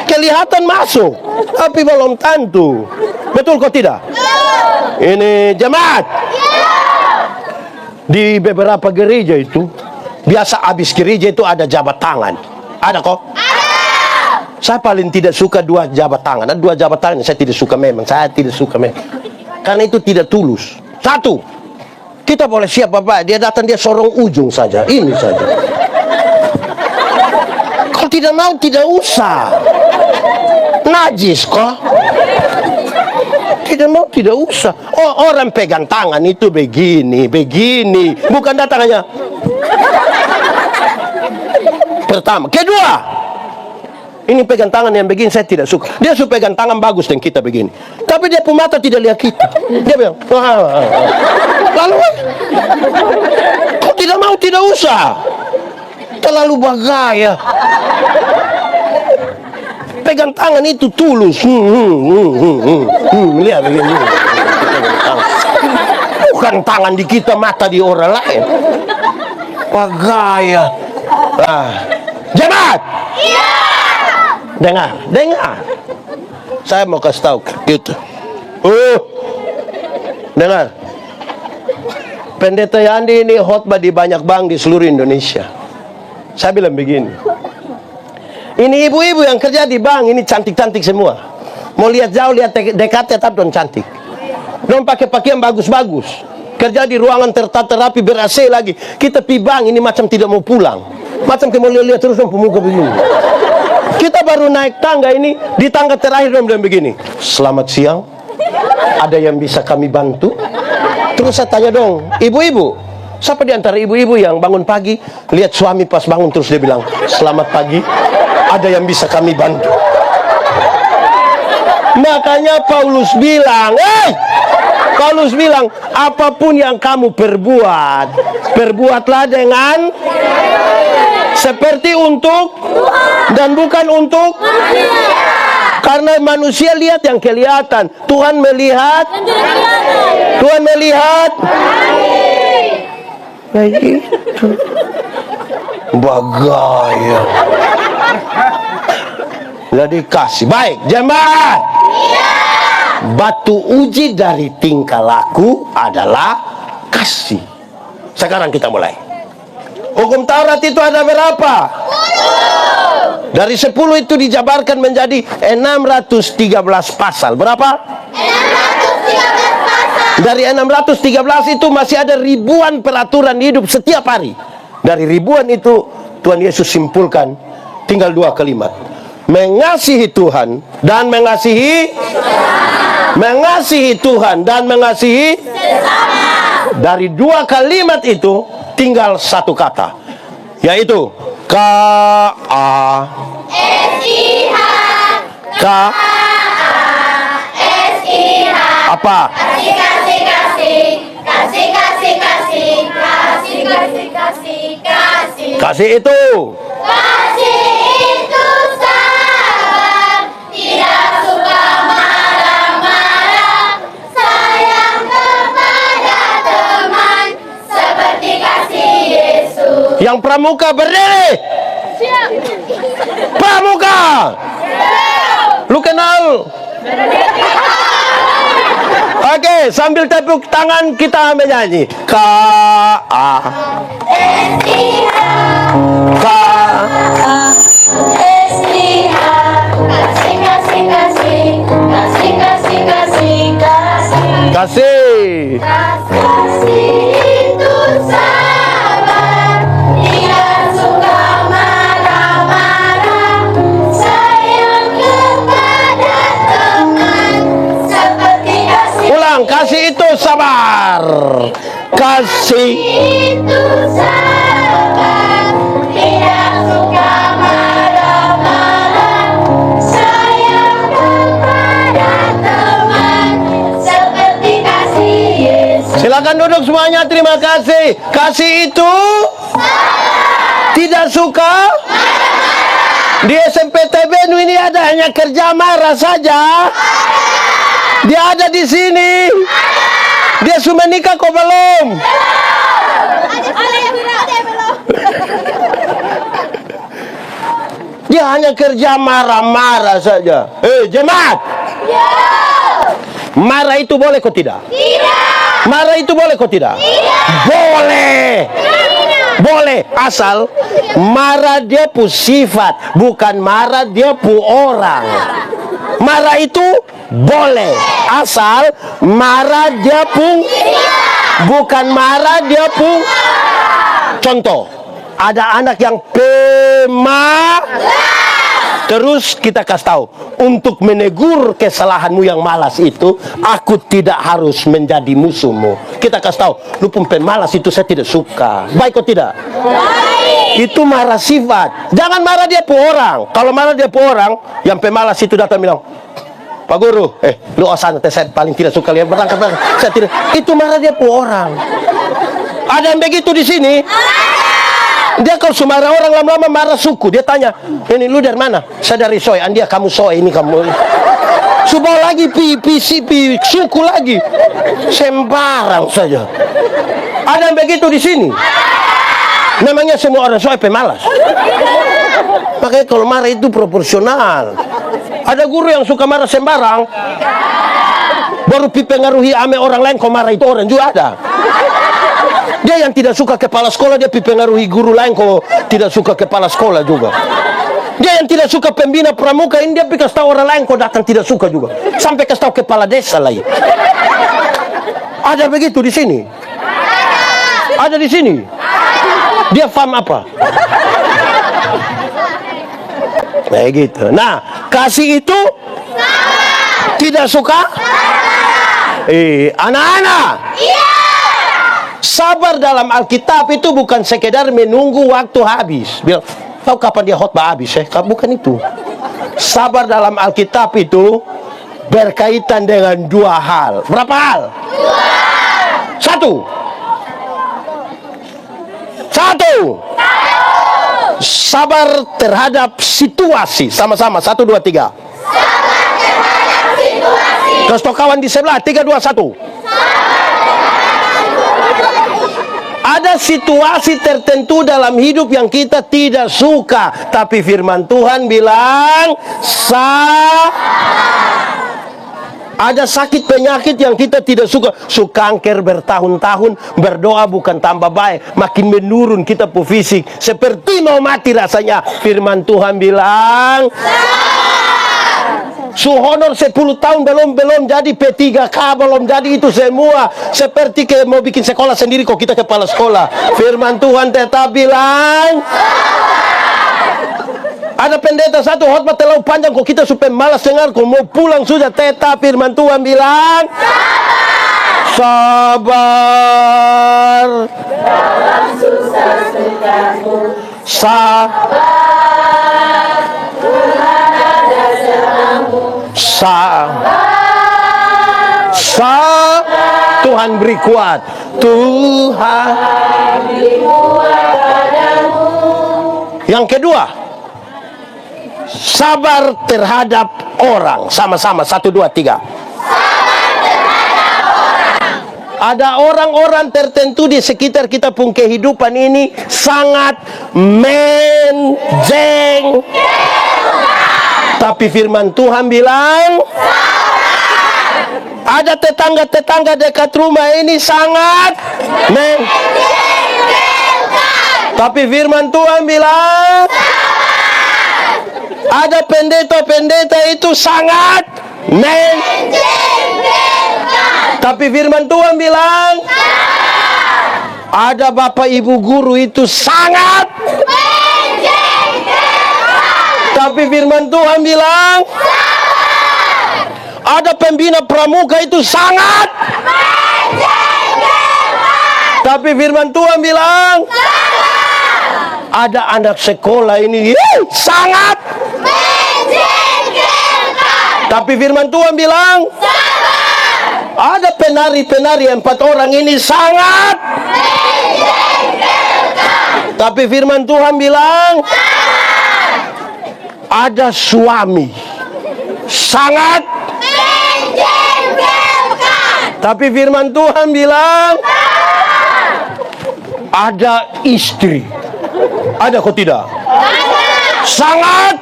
[SPEAKER 1] Kelihatan masuk, tapi belum tentu. Betul kok tidak? Ini jemaat. Di beberapa gereja itu biasa habis gereja itu ada jabat tangan. Ada kok? Saya paling tidak suka 2 jabat tangan. Ada 2 jabat tangan saya tidak suka memang. Saya tidak suka memang. Karena itu tidak tulus. 1, kita boleh siap Bapak. Dia datang dia sorong ujung saja. Ini saja. Kalau tidak mau tidak usah. Najis kok. Tidak mau tidak usah. Oh, orang pegang tangan itu begini, begini. Bukan datang hanya. Pertama. Kedua. Ini pegang tangan yang begini saya tidak suka. Dia suka pegang tangan bagus dan kita begini. Tapi dia pun mata tidak lihat kita. Dia bilang, lalu Tidak usah. Terlalu bagaya. Pegang tangan itu tulus. Lihat begini. Bukan tangan di kita, mata di orang lain. Bagaya. Jemaat. Dengar. Saya mau kasih tahu gitu. Dengar. Pendeta Yandi ini khotbah di banyak bank di seluruh Indonesia. Saya bilang begini. Ini ibu-ibu yang kerja di bank ini cantik-cantik semua. Mau lihat jauh, lihat dekat, tetap don cantik. Don pakai pakaian bagus-bagus. Kerja di ruangan tertata rapi, ber-AC lagi. Kita pi bank ini macam tidak mau pulang. Macam kayak mau lihat terus don pemuka begini. Kita baru naik tangga ini, di tangga terakhir don bilang begini. Selamat siang. Ada yang bisa kami bantu? Terus saya tanya dong, ibu-ibu, siapa di antara ibu-ibu yang bangun pagi, lihat suami pas bangun terus dia bilang, selamat pagi, ada yang bisa kami bantu? Makanya Paulus bilang, apapun yang kamu perbuat, perbuatlah dengan seperti untuk dan bukan untuk karena manusia lihat yang kelihatan, Tuhan melihat. Tuhan melihat. Begitu. Bagaya. Lah dikasih. Baik, jemaat. Batu uji dari tingkah laku adalah kasih. Sekarang kita mulai. Hukum Taurat itu ada berapa? 10. Dari 10 itu dijabarkan menjadi 613 pasal. Berapa? 613 pasal. Dari 613 itu masih ada ribuan peraturan hidup setiap hari. Dari ribuan itu Tuhan Yesus simpulkan tinggal 2 kalimat. Mengasihi Tuhan dan mengasihi mengasihi Tuhan dan mengasihi sesama. Dari 2 kalimat itu tinggal 1 kata, yaitu K-A-S-I-H. K-A-S-I-H. Apa? Kasih itu.
[SPEAKER 2] Kasih itu sabar, tidak suka marah-marah, sayang kepada teman, seperti kasih Yesus.
[SPEAKER 1] Yang pramuka berdiri.
[SPEAKER 2] Siap.
[SPEAKER 1] Pramuka. Siap. Lu kenal? Oke, sambil tepuk tangan kita menyanyi. Kasih.
[SPEAKER 2] Kasih itu sabar, tidak suka marah-marah, sayang kepada teman, seperti kasih.
[SPEAKER 1] Ulang, kasih itu sabar. Kasih
[SPEAKER 2] Itu sabar, tidak suka marah-marah, sayang kepada teman, seperti kasih Yesus.
[SPEAKER 1] Silakan duduk semuanya, terima kasih. Kasih itu tidak suka. Di SMP TBNU ini ada hanya kerja marah saja. Dia ada di sini. Dia sudah menikah kok belum? Dia hanya kerja marah-marah saja. Jemaat. Marah itu boleh kok tidak?
[SPEAKER 2] Tidak.
[SPEAKER 1] Marah itu boleh kok tidak?
[SPEAKER 2] Tidak.
[SPEAKER 1] Boleh. Boleh, asal marah dia pu sifat, bukan marah dia pu orang. Marah itu boleh, asal marah dia pu, bukan marah dia pu. Contoh, ada anak yang pemalas. Terus kita kasih tahu, untuk menegur kesalahanmu yang malas itu, aku tidak harus menjadi musuhmu. Kita kasih tahu, lu pun pemalas itu saya tidak suka. Baik atau tidak? Baik. Itu marah sifat. Jangan marah dia pu orang. Kalau marah dia pu orang, yang pemalas itu datang bilang, Pak Guru, lu osana, saya paling tidak suka lihat berangkat. Saya tidak. Itu marah dia pu orang. Ada yang begitu di sini? Dia kalau marah orang lama-lama marah suku. Dia tanya, ini lu dari mana? Saya dari Soe. Andia kamu Soe, ini kamu. Subawa lagi pi suku lagi. Sembarang saja. Ada yang begitu di sini. Namanya semua orang Soe pemalas. Makanya kalau marah itu proporsional. Ada guru yang suka marah sembarang. Baru pengaruhi ame orang lain kau marah itu orang juga ada. Dia yang tidak suka kepala sekolah, dia pengaruhi guru lain kok tidak suka kepala sekolah juga. Dia yang tidak suka pembina pramuka ini, dia kasih tahu orang lain kok datang tidak suka juga. Sampai kasih tahu kepala desa lain. Ada begitu di sini? Ada di sini? Dia paham apa? Nah gitu. Nah, kasih itu tidak suka? Anak-anak. Sabar dalam Alkitab itu bukan sekedar menunggu waktu habis. Bilang, tahu kapan dia khotbah habis? Bukan itu. Sabar dalam Alkitab itu berkaitan dengan dua hal. Berapa hal? Satu. Sabar terhadap situasi. Sama-sama. 1, 2, 3.
[SPEAKER 2] Sabar terhadap situasi.
[SPEAKER 1] Terus kawan di sebelah. 3, 2, 1. Ada situasi tertentu dalam hidup yang kita tidak suka, tapi firman Tuhan bilang ada sakit penyakit yang kita tidak suka. Kanker bertahun-tahun, berdoa bukan tambah baik, makin menurun kita fisik, seperti mau mati rasanya. Firman Tuhan bilang honor 10 tahun belum jadi, P3K belum jadi, itu semua seperti kayak mau bikin sekolah sendiri kok kita kepala sekolah. Firman Tuhan tetap bilang ada pendeta satu khotbah terlalu panjang kok kita supaya malas dengar, kok mau pulang sudah. Tetap firman Tuhan bilang sabar
[SPEAKER 2] Dalam susah sukamu.
[SPEAKER 1] sabar
[SPEAKER 2] Tuhan ada sertamu.
[SPEAKER 1] Tuhan beri kuat. Tuhan
[SPEAKER 2] Beri kuat padamu.
[SPEAKER 1] Yang kedua, sabar terhadap orang. Sama-sama. 1, 2, 3. Ada orang-orang tertentu di sekitar kita pun kehidupan ini sangat menjeng. Tapi firman Tuhan bilang ada tetangga-tetangga dekat rumah ini sangat tapi firman Tuhan bilang ada pendeta-pendeta itu sangat tapi firman Tuhan bilang ada bapak ibu guru itu sangat tapi firman Tuhan bilang ada pembina pramuka itu sangat tapi firman Tuhan bilang ada anak sekolah ini sangat tapi firman Tuhan bilang ada penari-penari 4 orang ini sangat tapi firman Tuhan bilang ada suami sangat tapi firman Tuhan bilang ada istri. Ada kok tidak? Sangat.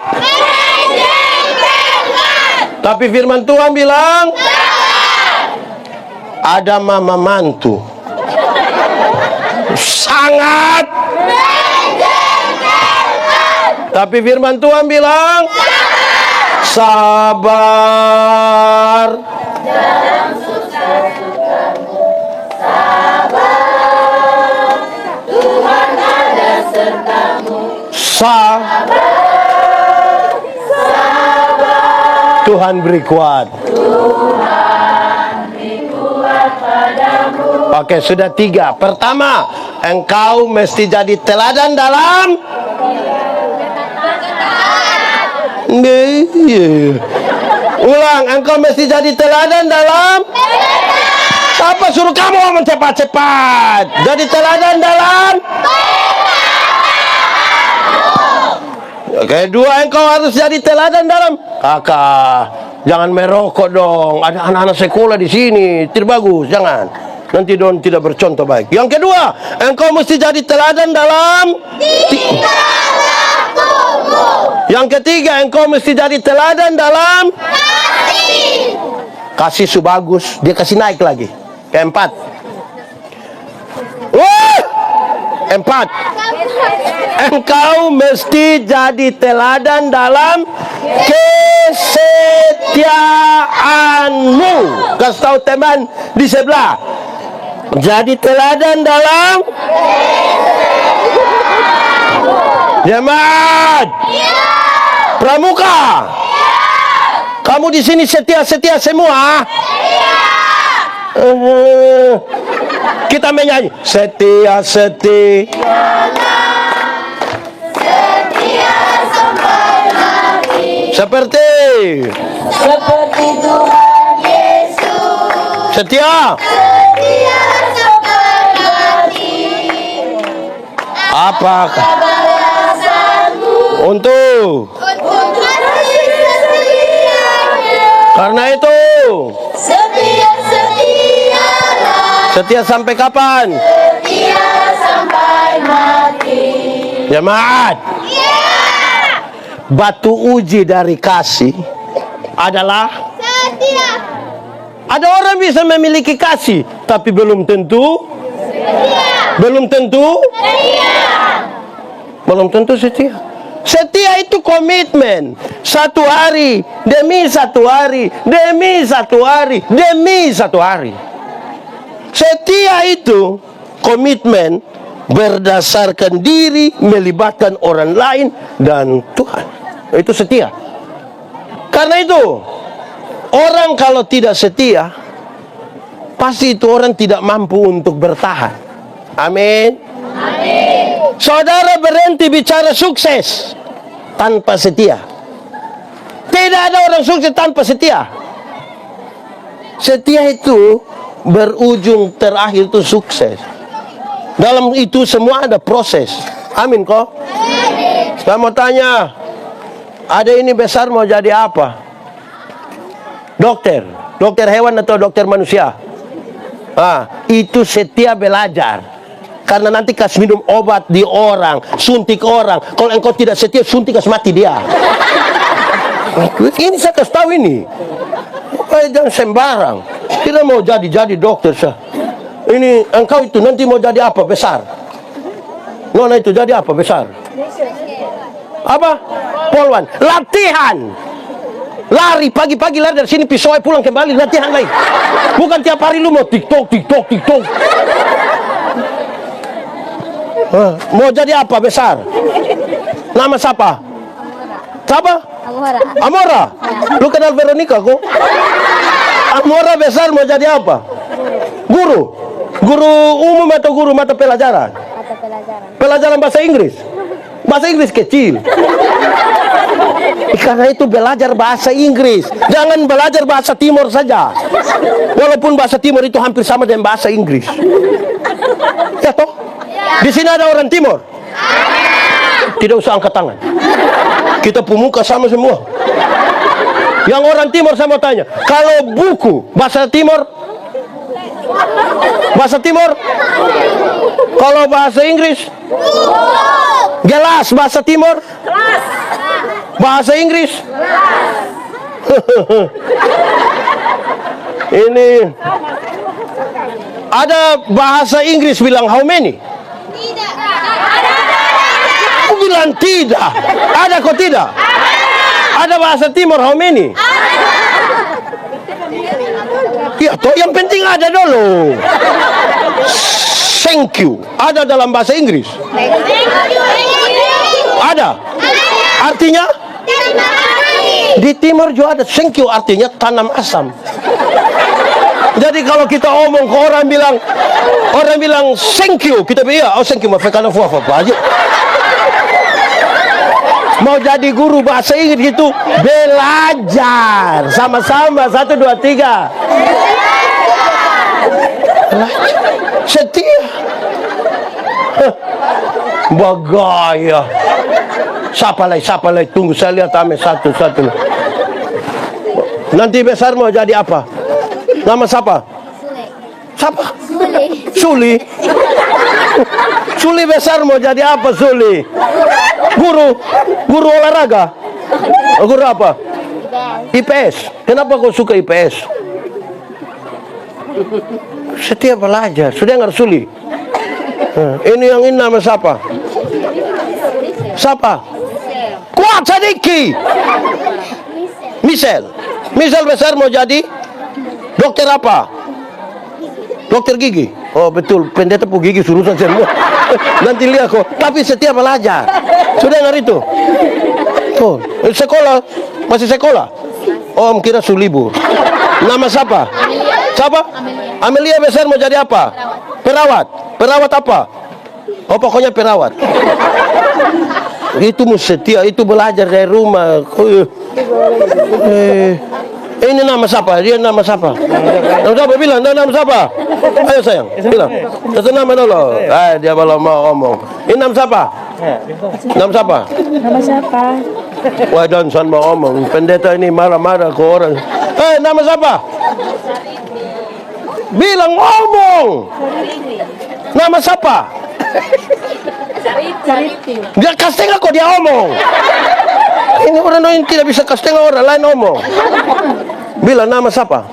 [SPEAKER 1] Tapi firman Tuhan bilang ada mama mantu. Sangat. Tapi firman Tuhan bilang sabar.
[SPEAKER 2] Dalam susah sukamu. Sabar. Tuhan ada sertamu.
[SPEAKER 1] Tuhan beri kuat.
[SPEAKER 2] Tuhan beri kuat padamu.
[SPEAKER 1] Oke, sudah 3. Pertama, engkau mesti jadi teladan dalam ulang, engkau mesti jadi teladan dalam apa suruh kamu ngomong cepat-cepat. Jadi teladan dalam Kedua, engkau harus jadi teladan dalam. Kakak, jangan merokok dong. Ada anak-anak sekolah di sini, tidak bagus. Jangan. Nanti don tidak bercontoh baik. Yang kedua, engkau mesti jadi teladan dalam
[SPEAKER 2] tingkah lakumu.
[SPEAKER 1] Yang ketiga, engkau mesti jadi teladan dalam
[SPEAKER 2] Kasih.
[SPEAKER 1] kasih su bagus. Dia kasih naik lagi. Keempat. Empat. Engkau mesti jadi teladan dalam kesetiaanmu. Kasih tahu teman di sebelah. Jadi teladan dalam jemaat pramuka. Kamu di sini setia-setia semua. Kita menyanyi setia-setia.
[SPEAKER 2] Setia sampai mati.
[SPEAKER 1] Seperti
[SPEAKER 2] Tuhan Yesus.
[SPEAKER 1] setia.
[SPEAKER 2] Setia sampai mati.
[SPEAKER 1] Apakah
[SPEAKER 2] Balasanmu
[SPEAKER 1] untuk
[SPEAKER 2] untuk kasih setianya.
[SPEAKER 1] karena itu
[SPEAKER 2] Setia-setialah.
[SPEAKER 1] setia sampai kapan?
[SPEAKER 2] Setia sampai mati.
[SPEAKER 1] Jemaat, batu uji dari kasih adalah
[SPEAKER 2] Setia.
[SPEAKER 1] ada orang bisa memiliki kasih, tapi belum tentu setia. Setia itu komitmen. Satu hari demi satu hari, demi satu hari, demi satu hari. Setia itu komitmen berdasarkan diri, melibatkan orang lain dan Tuhan. Itu setia. Karena itu, orang kalau tidak setia, pasti itu orang tidak mampu untuk bertahan. Amin. Saudara berhenti bicara sukses tanpa setia. Tidak ada orang sukses tanpa setia. Setia itu berujung terakhir itu sukses. Dalam itu semua ada proses. Amin kok. Saya mau tanya, ada ini besar mau jadi apa? Dokter hewan atau dokter manusia? Itu setia belajar. Karena nanti kasih minum obat di orang, suntik orang. Kalau engkau tidak setia, suntik kasih mati dia. Ini saya kasih tahu ini. Jangan sembarang. Tidak mau jadi dokter sah. Ini engkau itu nanti mau jadi apa besar? Nona itu jadi apa besar? Apa? Polwan. Latihan. Lari pagi-pagi lari dari sini pisau pulang kembali latihan lagi. Bukan tiap hari lu mau TikTok. Mau jadi apa besar? Nama siapa? Siapa? Amora. Lu kenal Veronica kok? Amora besar mau jadi apa? Guru umum atau guru mata pelajaran? Pelajaran bahasa Inggris. Bahasa Inggris kecil. Karena itu belajar bahasa Inggris. Jangan belajar bahasa Timur saja. Walaupun bahasa Timur itu hampir sama dengan bahasa Inggris. Ya toh? Di sini ada orang Timur? Tidak usah angkat tangan. Kita pemuka sama semua. Yang orang Timur saya mau tanya, kalau buku bahasa Timur? Kalau bahasa Inggris? Gelas bahasa Timur? Bahasa Inggris? Ini ada bahasa Inggris bilang how many? Aku bilang tidak. Ada kok tidak? Ada bahasa Timur how many? Ya toh yang penting ada dulu. Thank you. Ada dalam bahasa Inggris? Ada. Artinya? Di Timur juga ada thank you, artinya tanam asam. Jadi kalau kita omong ke orang bilang thank you, kita bilang thank you mafekana fuafa aja. Mau jadi guru bahasa Inggris itu belajar sama-sama 1 2 3. Setia. Bagaya. Siapa lagi? Tunggu saya lihat ame satu-satu. Nanti besar mau jadi apa? Nama siapa? Siapa? Suli. Suli besar mau jadi apa Suli? Guru olahraga. Guru apa? IPS. Kenapa kau suka IPS? Setiap belajar. Sudah dengar Suli? Ini yang ini nama siapa? Siapa? Kuat sedikit. Misal besar mau jadi dokter apa? Dokter gigi. Oh betul, pendeta pu gigi surusan semua. Nanti lihat kok. Tapi setiap belajar. Sudah dengar itu? Oh, sekolah masih sekolah. Oh, kira sulibur. Nama siapa? Siapa? Amelia besar mau jadi apa? Perawat. Perawat apa? Oh, pokoknya perawat. Itu setia, itu belajar dari rumah. Ini nama siapa? Dia nama siapa? Nama siapa? Bilang, nama siapa? Ayo sayang, bilang. Satu nama dulu. Dia belum mau ngomong. Ini nama siapa? Nama siapa?
[SPEAKER 3] Nama siapa?
[SPEAKER 1] Wah, Johnson mau ngomong. Pendeta ini marah-marah ke orang. Nama siapa? Bilang ngomong. Nama siapa?
[SPEAKER 3] Cariti.
[SPEAKER 1] Dia kasih kok dia ngomong. Ini orang lain tidak bisa kasih orang lain ngomong. Bilang nama siapa?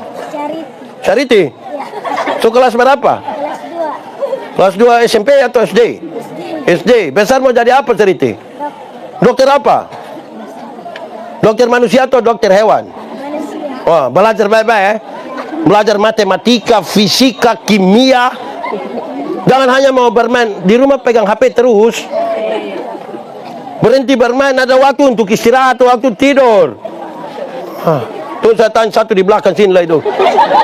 [SPEAKER 1] Charity. So kelas berapa? Kelas 2 SMP atau SD? SD. Besar mau jadi apa Charity? Dokter apa? Dokter manusia atau dokter hewan? Wah, belajar baik-baik Belajar matematika, fisika, kimia. Jangan hanya mau bermain di rumah pegang HP terus. Berhenti bermain, ada waktu untuk istirahat, waktu tidur. Tuh saya tanya satu di belakang sini lah itu.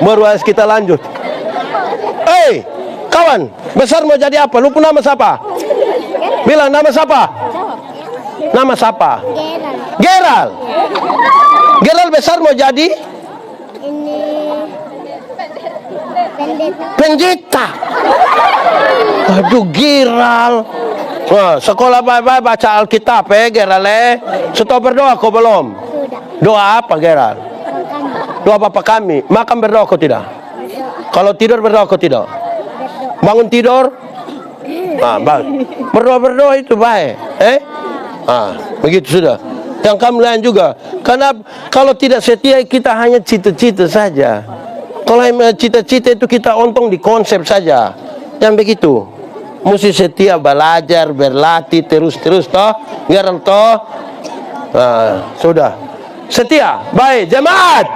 [SPEAKER 1] Baru harus kita lanjut. Kawan, besar mau jadi apa? Lu pun nama siapa? Bilang nama siapa? Nama siapa? Gerald. Gerald besar mau jadi? Pendeta. Aduh, Gerald. Wah, sekolah baik-baik baca Alkitab Gerald Setelah berdoa kau belum? Doa apa Gerald? Doa Bapa kami. Makan berdoa kau tidak? Kalau tidur berdoa kau tidak? Bangun tidur? Berdoa itu baik. Begitu sudah. Yang kamu lain juga. Karena kalau tidak setia kita hanya cita-cita saja. Kalau cita-cita itu kita untung di konsep saja. Yang begitu. Mesti setia belajar, berlatih terus toh. Gerald toh. Sudah. Setia. Baik, jemaat.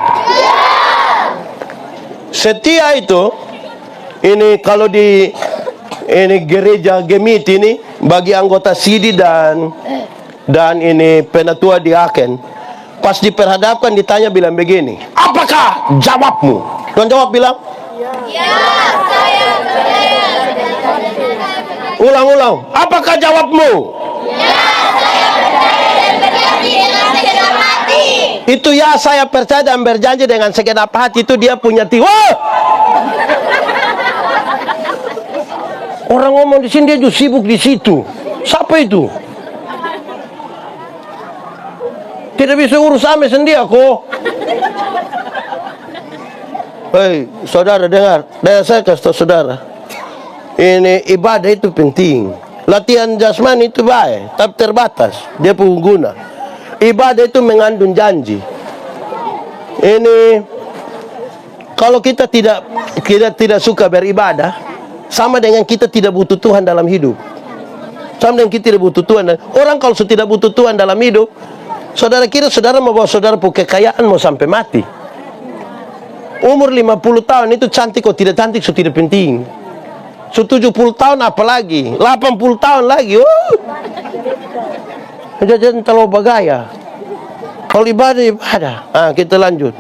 [SPEAKER 1] Setia itu ini kalau di gereja Gemit ini bagi anggota sidi dan ini penatua diaken, pas diperhadapkan ditanya bilang begini, apakah jawabmu? Tuan jawab bilang, ya, saya percaya. Ulang-ulang, apakah jawabmu? Ya, saya percaya dan berjanji dengan segenap hati. Itu ya, saya percaya dan berjanji dengan segenap hati itu dia punya Orang ngomong di sini dia juga sibuk di situ. Siapa itu? Tidak bisa urus ame sendiri kok. Hei, saudara dengar. Saya kasih tahu saudara. Ini ibadah itu penting. Latihan jasmani itu baik, tapi terbatas. Dia pengguna. Ibadah itu mengandung janji. Ini kalau kita tidak suka beribadah, sama dengan kita tidak butuh Tuhan dalam hidup. Sama dengan kita tidak butuh Tuhan. Orang kalau tidak butuh Tuhan dalam hidup, saudara kira saudara mau bawa saudara punya kekayaan mau sampai mati. Umur 50 tahun itu cantik atau tidak cantik itu tidak penting. 70 tahun apalagi, 80 tahun lagi. Jangan terlalu bergaya. Kalau ibadah. Kita lanjut.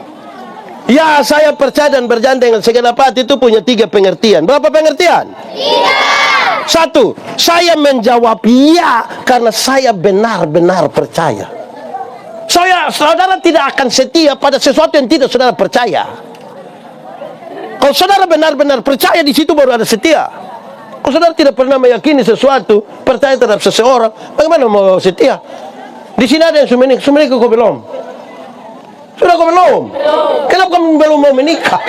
[SPEAKER 1] Ya, saya percaya dan berjanji dengan segenap hati itu punya 3 pengertian. Berapa pengertian? 3. 1. Saya menjawab ya karena saya benar-benar percaya. Saudara tidak akan setia pada sesuatu yang tidak saudara percaya. Kalau saudara benar-benar percaya, di situ baru ada setia. Kalau saudara tidak pernah meyakini sesuatu, percaya terhadap seseorang, bagaimana mau setia? Di sini ada yang sudah menikah kok belum? Sudah kok belum? Kenapa kamu belum mau menikah?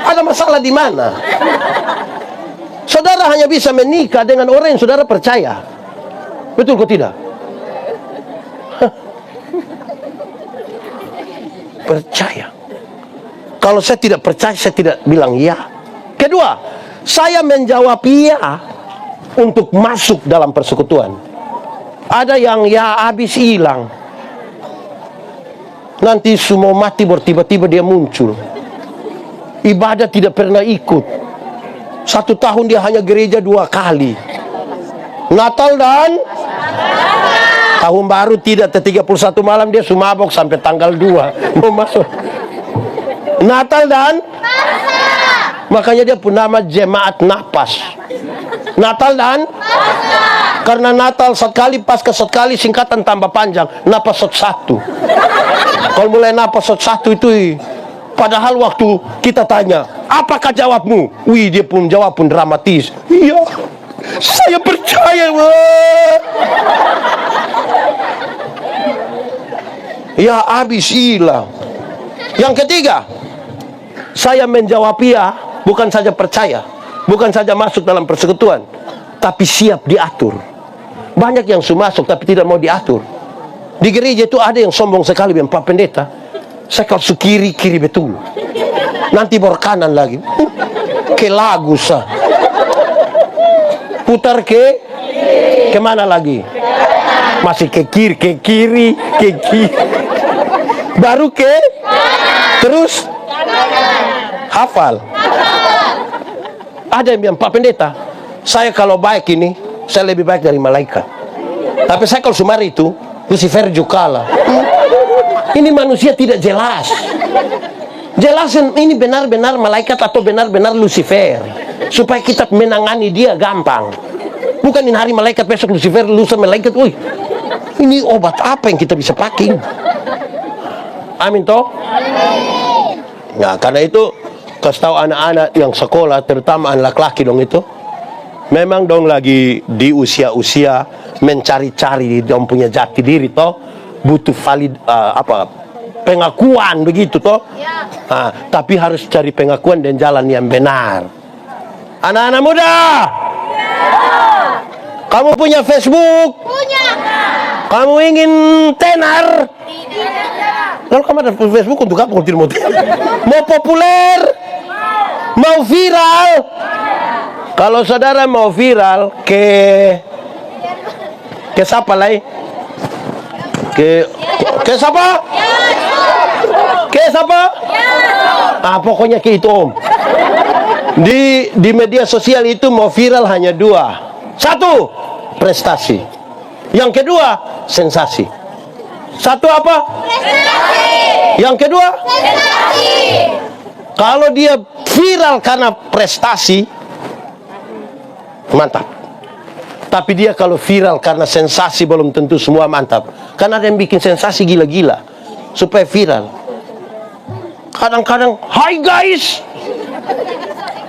[SPEAKER 1] Ada masalah di mana? Saudara hanya bisa menikah dengan orang yang saudara percaya. Betul kok tidak? Percaya. Kalau saya tidak percaya, saya tidak bilang ya. Kedua, saya menjawab ya untuk masuk dalam persekutuan. Ada yang ya habis hilang. Nanti semua mati tiba-tiba dia muncul. Ibadah tidak pernah ikut. 1 tahun dia hanya gereja 2 kali. Natal dan tahun baru tidak. 31 malam dia sumabok sampai tanggal 2. Mau masuk. Natal dan makanya dia pun nama jemaat napas. Natal dan karena Natal sekali, Paskah sekali, singkatan tambah panjang, napas 1. Kalau mulai napas 1 itu, padahal waktu kita tanya, apakah jawabmu? Wih, dia pun jawab pun dramatis. Iya, saya percaya. Ya habis hilang. Yang ketiga, saya menjawab ya, bukan saja percaya, bukan saja masuk dalam persekutuan, tapi siap diatur. Banyak yang sudah masuk tapi tidak mau diatur. Di gereja itu ada yang sombong sekali, Pak Pendeta. Saya kalau kiri betul. Nanti baru kanan lagi. Ke lagu sah. Putar ke mana lagi? Masih ke kiri. Baru terus hafal. Ada yang bilang, Pak Pendeta, saya kalau baik ini, saya lebih baik dari malaikat. Tapi saya kalau sumar itu, Lucifer juga kalah. Ini manusia tidak jelas. Jelasin ini benar-benar malaikat atau benar-benar Lucifer, supaya kita menangani dia gampang. Bukan ini hari malaikat, besok Lucifer, lusa malaikat. Wih, ini obat apa yang kita bisa pakai? Amin toh? Nah, karena itu kasih tahu anak-anak yang sekolah, terutama anak laki-laki dong itu, memang dong lagi di usia-usia mencari-cari dong punya jati diri toh, butuh valid pengakuan begitu toh. Nah, tapi harus cari pengakuan dan jalan yang benar. Anak-anak muda, kamu punya Facebook?
[SPEAKER 2] Punya.
[SPEAKER 1] Kamu ingin tenar? Lalu kamu ada Facebook untuk apa? Mau populer? Mau viral? Kalau saudara mau viral, ke siapa lagi? Ke siapa? Ke siapa? Ah, pokoknya ke itu om. Di media sosial itu mau viral hanya 2. 1, prestasi. Yang kedua, sensasi. 1 apa? Prestasi. Yang kedua? Sensasi. Kalau dia viral karena prestasi, mantap. Tapi dia kalau viral karena sensasi, belum tentu semua mantap. Karena ada yang bikin sensasi gila-gila supaya viral. Kadang-kadang, hai guys,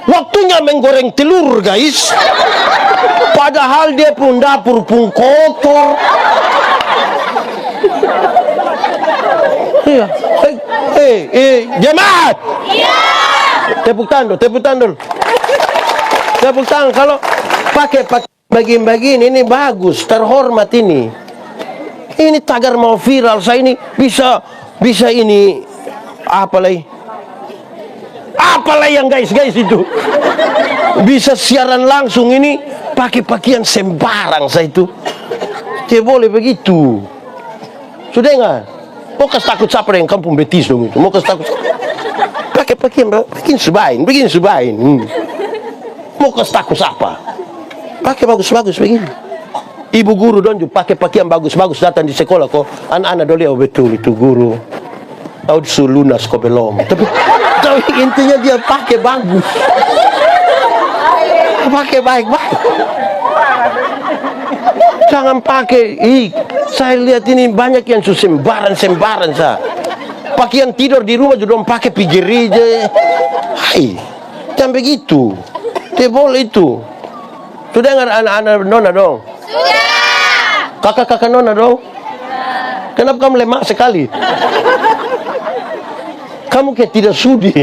[SPEAKER 1] waktunya menggoreng telur guys. Padahal dia pun dapur pun kotor. Iya. Jemaat. Iya. Tepuk tangan. Tepuk tangan. Kalau pakai bagian-bagian ini bagus, terhormat ini. Ini tagar mau viral, saya ini bisa ini apalagi yang guys itu bisa siaran langsung ini pakai pakaian sembarang saya itu. Tidak boleh begitu. Sudah enggak? Mau kasih takut siapa yang kampung betis dong itu? Mau kasih takut pakai pakaian begini subahin. Mau kasih takut siapa? Pakai bagus-bagus begini. Ibu guru dong juga pakai pakaian bagus-bagus datang di sekolah kok. Anak-anak dulu betul itu guru. Tahu sulunas kok belum. Tapi intinya dia pakai bagus. Pakai baik-baik. Jangan pakai. Saya lihat ini banyak yang sembaran sah. Pakaian tidur di rumah juga pakai pergi gereja. Hai, jangan begitu. Tidak boleh itu. Sudah dengar anak-anak nona dong? Sudah. Kakak-kakak nona dong? Kenapa kamu lemah sekali? Kamu kayak tidak sudi.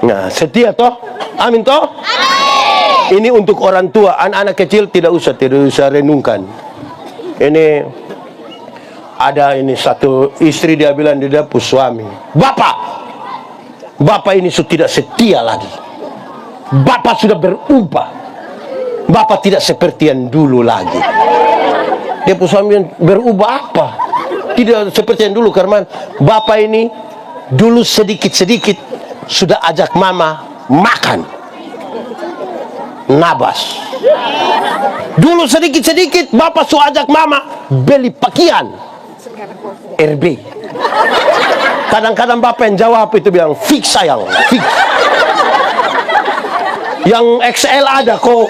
[SPEAKER 1] Nah, setia toh? Amin toh? Ini untuk orang tua. Anak-anak kecil tidak usah renungkan. Ini ada ini satu istri, dia bilang dia dapur suami, Bapak ini sudah tidak setia lagi. Bapak sudah berubah. Bapak tidak seperti yang dulu lagi. Dia pun suami berubah apa? Tidak seperti yang dulu, karena Bapak ini dulu sedikit-sedikit sudah ajak mama makan nabas. Dulu sedikit-sedikit Bapak sudah ajak mama beli pakaian RB. Kadang-kadang Bapak yang jawab itu bilang, fix sayang, fix. Yang XL ada kok.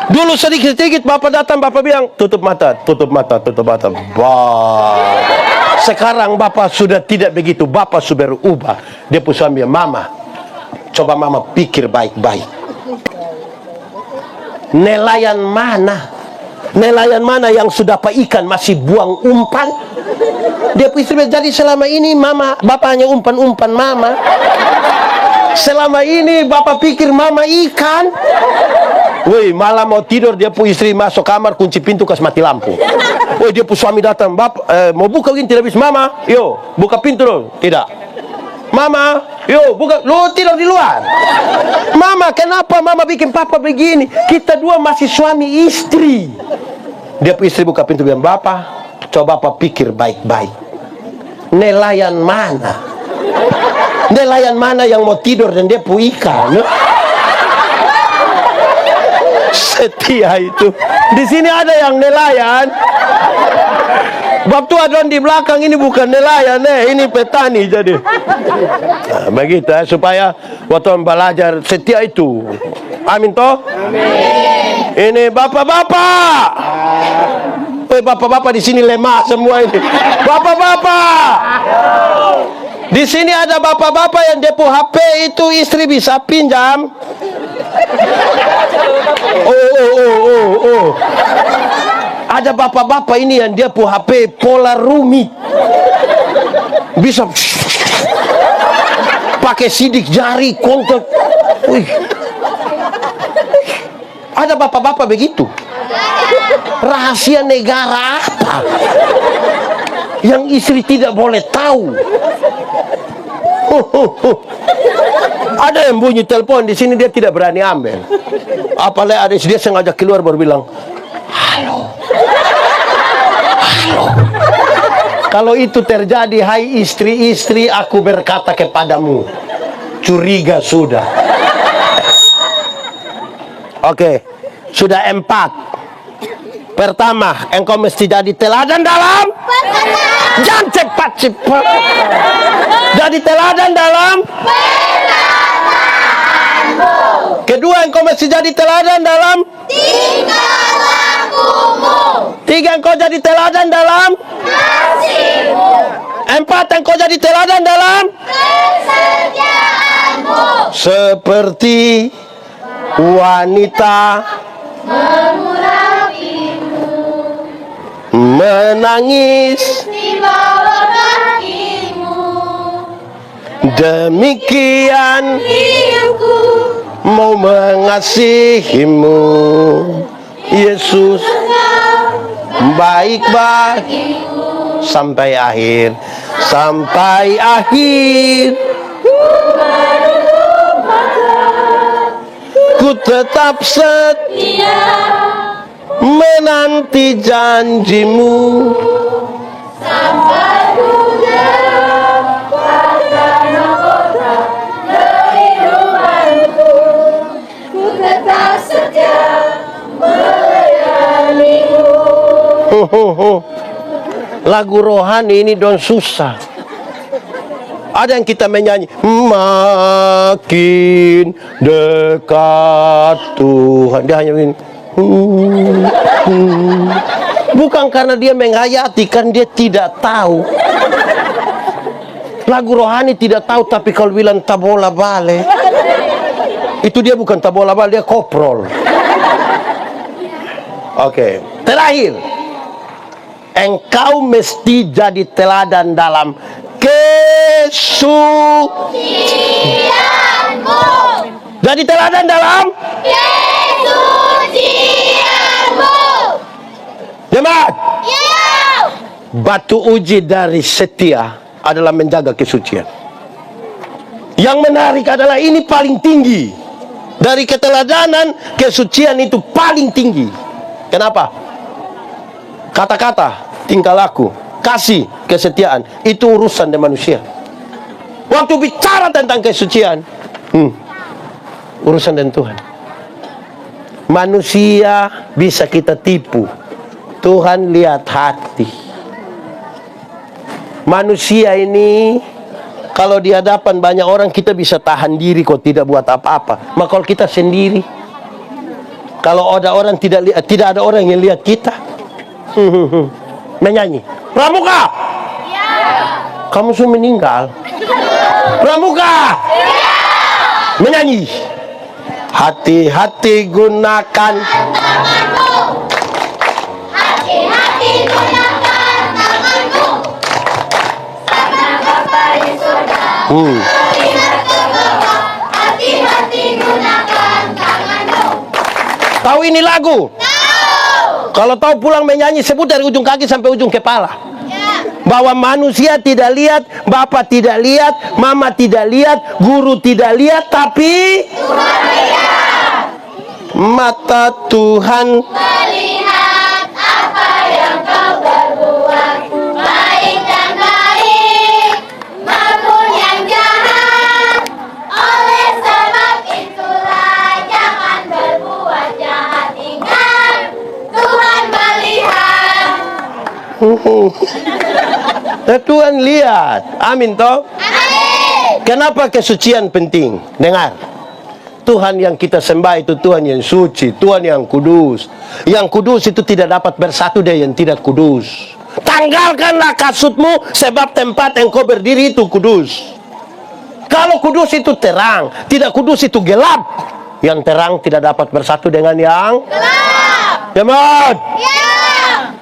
[SPEAKER 1] Dulu sedikit-sedikit Bapak datang, Bapak bilang, tutup mata, tutup mata, tutup mata. Sekarang Bapak sudah tidak begitu. Bapak sudah berubah. Dia pun sambil, mama, coba mama pikir baik-baik. Nelayan mana? Nelayan mana yang sudah dapat ikan masih buang umpan? Dia pun istri, jadi selama ini mama, Bapak hanya umpan-umpan mama. Selama ini Bapak pikir mama ikan. Woi, malam mau tidur dia pun istri masuk kamar, kunci pintu, kasih mati lampu. Woi, dia pun suami datang, mau buka gini tidak bisa. Mama, yo buka pintu dong. Tidak. Mama, yo buka, lu tidur di luar. Mama, kenapa mama bikin papa begini? Kita dua masih suami istri. Dia pun istri buka pintu bilang, Bapak, coba Bapak pikir baik-baik. Nelayan mana? Nelayan mana yang mau tidur dan dia pun ikan? Setia itu. Di sini ada yang nelayan. Bab tua don di belakang ini bukan nelayan, ini petani jadi. Nah, begitu supaya waktu belajar setia itu. Amin toh? Amin. Ini bapak-bapak. Bapak-bapak di sini lemah semua ini. Bapak-bapak. Di sini ada bapak-bapak yang depo HP itu istri bisa pinjam. Oh. Ada bapak-bapak ini yang dia pu HP pola rumit. Bisa pakai sidik jari kontak. Wih. Ada bapak-bapak begitu. Rahasia negara apa yang istri tidak boleh tahu? Ada yang bunyi telepon di sini dia tidak berani ambil. Apalagi ada dia sengaja keluar baru bilang, halo. Kalau itu terjadi, hai istri-istri, aku berkata kepadamu, curiga sudah. Oke, sudah 4. Pertama, engkau mesti jadi teladan dalam. Jangan cepat-cepat. Jadi teladan dalam. Kedua, engkau mesti jadi teladan dalam
[SPEAKER 2] tingkah lakumu.
[SPEAKER 1] 3, engkau jadi teladan dalam
[SPEAKER 2] Kasihmu.
[SPEAKER 1] 4, engkau jadi teladan dalam
[SPEAKER 2] Kesetiaanmu.
[SPEAKER 1] seperti wanita
[SPEAKER 2] Mengurapimu.
[SPEAKER 1] menangis,
[SPEAKER 2] Di bawah kakimu.
[SPEAKER 1] demikian
[SPEAKER 2] Hidupku.
[SPEAKER 1] mau mengasihimu. Yesus baik sampai akhir, sampai akhir. Ku tetap setia menanti janjimu.
[SPEAKER 2] Sampai dapatkan mahkota kehidupanku. Ku tetap setia melayanimu.
[SPEAKER 1] Lagu rohani ini don susah. Ada yang kita menyanyi, makin dekat Tuhan. Dia hanya begini. Bukan karena dia menghayati, kan dia tidak tahu. Lagu rohani tidak tahu, tapi kalau bilang tabola bale, itu dia bukan tabola bale, dia koprol. Oke, terakhir. engkau mesti jadi teladan dalam kesucianmu. Jadi teladan dalam
[SPEAKER 2] Kesucianmu.
[SPEAKER 1] jemaat.
[SPEAKER 2] Ya.
[SPEAKER 1] Batu uji dari setia adalah menjaga kesucian. Yang menarik adalah ini paling tinggi. Dari keteladanan, kesucian itu paling tinggi. Kenapa? Kata-kata, tingkah laku, kasih, kesetiaan, itu urusan dari manusia. Waktu bicara tentang kesucian, urusan dengan Tuhan. Manusia bisa kita tipu, Tuhan lihat hati. Manusia ini kalau di hadapan banyak orang kita bisa tahan diri kok, tidak buat apa-apa. Maka kalau kita sendiri, kalau ada orang tidak ada orang yang lihat kita, menyanyi, Pramuka,
[SPEAKER 2] Ya.
[SPEAKER 1] kamu sudah meninggal. Pramuka, menyanyi, hati-hati gunakan.
[SPEAKER 2] Tanganmu. Hati-hati gunakan tanganmu. Karena Bapa di surga melihat ke bawah. Hati-hati gunakan tanganmu.
[SPEAKER 1] Tahu ini lagu?
[SPEAKER 2] Tahu.
[SPEAKER 1] Kalau tahu pulang menyanyi, sebut dari ujung kaki sampai ujung kepala.
[SPEAKER 2] Ya.
[SPEAKER 1] Bahwa manusia tidak lihat, bapak tidak lihat, mama tidak lihat, guru tidak lihat, tapi
[SPEAKER 2] Tuhan lihat.
[SPEAKER 1] mata Tuhan.
[SPEAKER 2] Melihat apa yang kau berbuat, baik dan baik maupun yang jahat. Oleh sebab itulah jangan berbuat jahat. Ingat, Tuhan melihat.
[SPEAKER 1] Nah, Tuhan lihat. Amin toh.
[SPEAKER 2] Amin.
[SPEAKER 1] Kenapa kesucian penting? Dengar. Tuhan yang kita sembah itu Tuhan yang suci, Tuhan yang kudus. Yang kudus itu tidak dapat bersatu dengan yang tidak kudus. Tanggalkanlah kasutmu, sebab tempat engkau berdiri itu kudus. Kalau kudus itu terang, tidak kudus itu gelap. Yang terang tidak dapat bersatu dengan yang
[SPEAKER 2] Gelap.
[SPEAKER 1] jemaat.
[SPEAKER 2] Ya.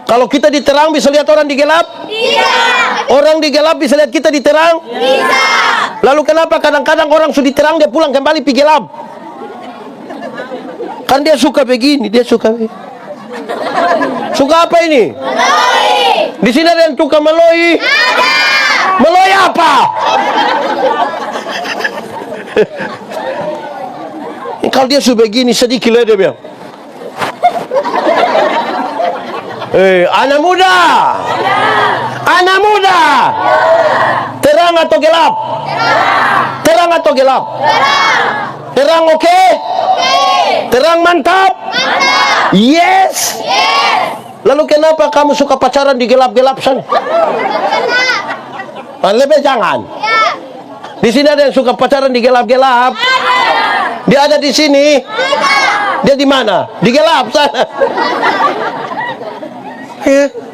[SPEAKER 1] Kalau kita di terang bisa lihat orang di gelap.
[SPEAKER 2] Tidak.
[SPEAKER 1] Orang di gelap bisa lihat kita di terang.
[SPEAKER 2] Bisa.
[SPEAKER 1] Lalu kenapa kadang-kadang orang sudah di terang dia pulang kembali pergi gelap? Kan dia suka begini, dia suka begini. Suka apa ini?
[SPEAKER 2] Meloi.
[SPEAKER 1] Di sini ada yang suka meloi.
[SPEAKER 2] Ada.
[SPEAKER 1] Meloi apa? Kalau dia sudah begini sedikit lah dia bilang. Anak muda. Anak muda. Terang atau gelap? Terang atau gelap? Terang oke? Terang mantap? Yes. Lalu kenapa kamu suka pacaran di gelap-gelap sana? Lebih jangan.
[SPEAKER 2] Ya.
[SPEAKER 1] Di sini ada yang suka pacaran di gelap-gelap. Dia ada di sini. Dia di mana? Di gelap sana.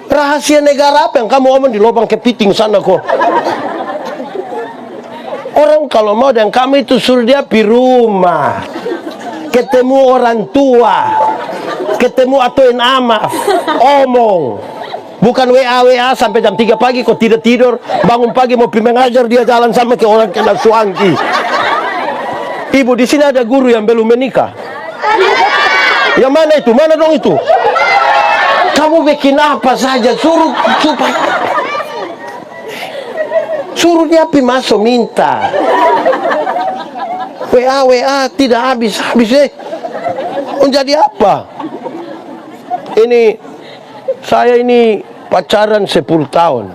[SPEAKER 1] Rahasia negara apa yang kamu omong di lubang kepiting sana kok? Orang kalau mau dan kamu itu suruh dia di rumah, ketemu orang tua, ketemu atuin amaf, omong. Bukan WA sampai jam 3 pagi kok tidak tidur, bangun pagi mau pergi mengajar dia jalan sama ke orang kena suangki. Ibu, di sini ada guru yang belum menikah. Yang mana itu? Mana dong itu? Kamu bikin apa saja, suruh dia pergi masuk minta. WA tidak habis menjadi apa? Ini saya ini pacaran 10 tahun.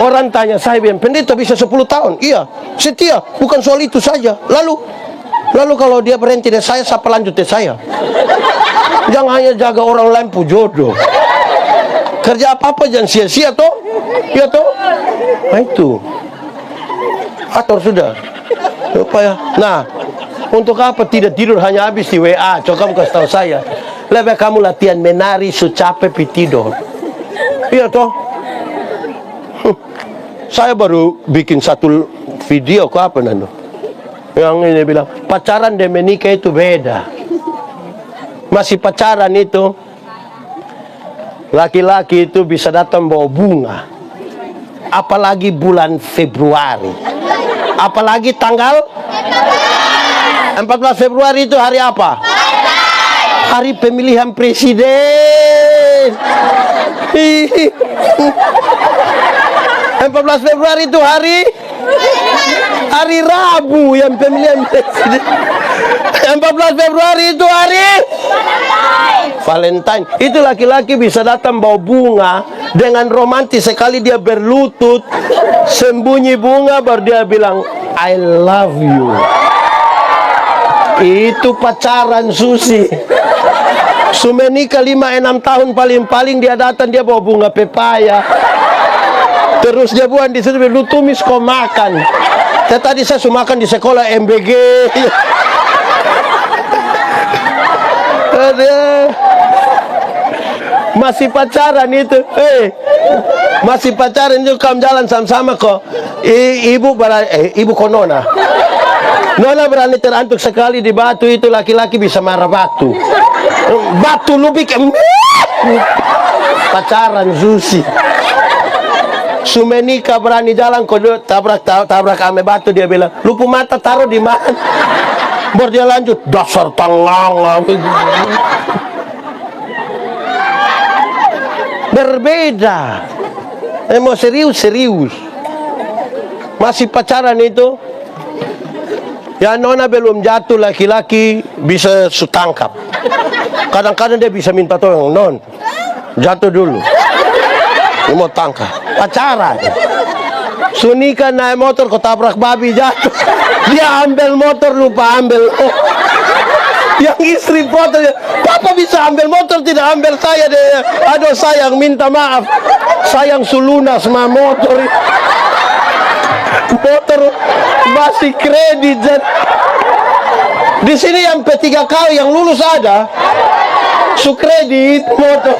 [SPEAKER 1] Orang tanya saya, pendeta bisa 10 tahun? Iya, setia, bukan soal itu saja. Lalu kalau dia berhenti dari saya, siapa lanjut dari saya? Jangan hanya jaga orang lain pu jodoh. Kerja apa-apa jangan sia-sia toh. Iya toh? Nah itu. Atur sudah. Supaya. Nah, untuk apa tidak tidur hanya habis di WA? Coba kamu kasih tahu saya. Lebih kamu latihan menari capek pi tidur. Iya toh? Saya baru bikin satu video kok apa nando. Yang ini bilang pacaran dan menikah itu beda. Masih pacaran itu Laki-laki itu bisa datang bawa bunga. Apalagi bulan Februari. Apalagi tanggal 14 Februari itu hari apa? Hari pemilihan presiden. 14 Februari itu hari Rabu yang pemilihan presiden. 14 Februari itu hari Valentine. Itu laki-laki bisa datang bawa bunga dengan romantis sekali, dia berlutut sembunyi bunga baru dia bilang I love you. Itu pacaran Susi. Sumenika 5-6 tahun paling-paling dia datang, dia bawa bunga pepaya. Terus dia buang di situ, lu tumis kau makan. Tadi saya sudah makan di sekolah MBG. Masih pacaran itu. Masih pacaran itu, kamu jalan sama-sama kok. Ibu kok Nona. Nona berani terantuk sekali di batu itu, laki-laki bisa marah batu. Batu lu bikin pacaran Susi. Sumenika berani jalan kok tabrak ame batu, dia bilang lupu mata taruh di mana. Baru dia lanjut, dasar tangang. Berbeda. Mau serius. Masih pacaran itu. Ya Nona belum jatuh, laki-laki bisa tangkap. Kadang-kadang dia bisa minta tolong, Non, jatuh dulu. Dia mau tangkap. Pacaran. Sunika naik motor kau tabrak babi, jatuh. Dia ambil motor, lupa ambil. Yang istri foto, Papa bisa ambil motor, tidak ambil saya deh. Aduh sayang, minta maaf. Sayang sulunas sama motor. Motor masih kredit. Di sini yang P3K yang lulus ada, su kredit motor.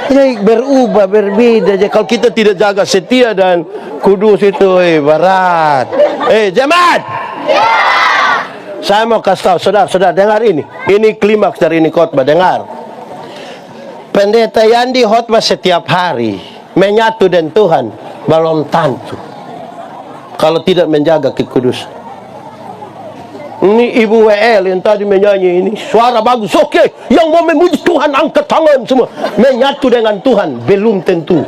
[SPEAKER 1] Ya, berubah, berbeda aja. Kalau kita tidak jaga setia dan kudus itu, berat. Jemaat. Saya mau kasih tahu, saudara, dengar ini. Ini klimaks dari ini khotbah, dengar. Pendeta Yandi khotbah setiap hari, menyatu dengan Tuhan, belum tentu kalau tidak menjaga kekudusan. Ini Ibu WL yang tadi menyanyi ini, suara bagus, oke. Yang mau memuji Tuhan angkat tangan semua. Menyatu dengan Tuhan belum tentu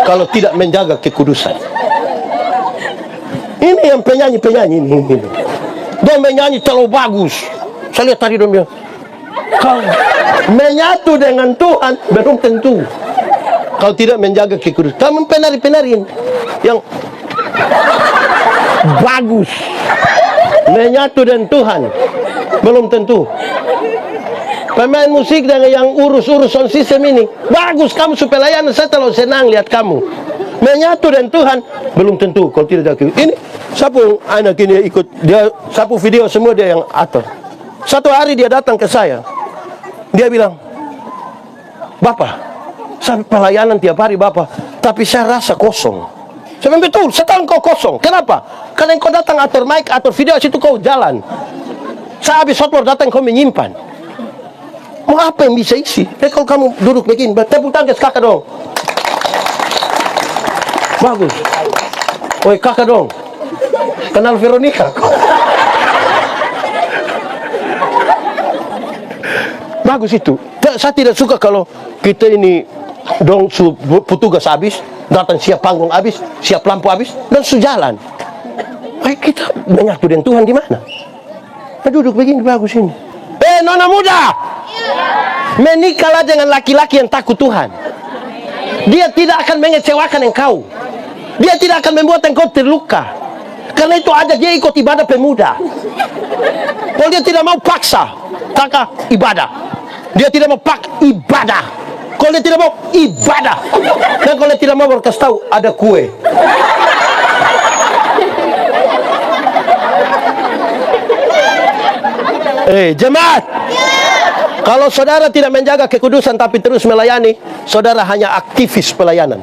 [SPEAKER 1] kalau tidak menjaga kekudusan. Ini yang penyanyi ini. Dia menyanyi terlalu bagus. Saya lihat tadi dia bilang, kalau menyatu dengan Tuhan belum tentu kalau tidak menjaga kekudusan. Kamu penari-penari yang bagus, menyatu dengan Tuhan belum tentu. Pemain musik dengan yang urus-urus sound system ini bagus, kamu supaya layanan saya terlalu senang lihat kamu. Menyatu dengan Tuhan belum tentu kalau tidak jaga. Ini sapu anak ini ikut dia, sapu video semua dia yang atur. Satu hari dia datang ke saya, dia bilang, Bapak, saya pelayanan tiap hari Bapak, tapi saya rasa kosong. Saya bilang, betul, saya tahu kau kosong. Kenapa? Karena kau datang atur mic, atur video, situ kau jalan. Saya habis hotbar datang kau menyimpan. Mau apa yang bisa isi? Kalau kamu duduk begini, tepuk tangan kakak dong. Bagus. Oi kakak dong. Kenal Veronica? Bagus itu. Saya tidak suka kalau kita ini dong petugas habis, datang siap panggung habis, siap lampu habis, dan sejalan. Kita menyatu dengan Tuhan di mana? Duduk begini bagus ini. Nona muda, menikahlah dengan laki-laki yang takut Tuhan. Dia tidak akan mengecewakan engkau. Dia tidak akan membuat engkau terluka. Karena itu aja dia ikut ibadah pemuda. Kalau dia tidak mau paksa, kakak ibadah. Dia tidak mau ibadah. Kalau dia tidak mau ibadah. Dan kalau dia tidak mau berkasih tahu ada kue. Jemaat. Kalau saudara tidak menjaga kekudusan tapi terus melayani, saudara hanya aktivis pelayanan.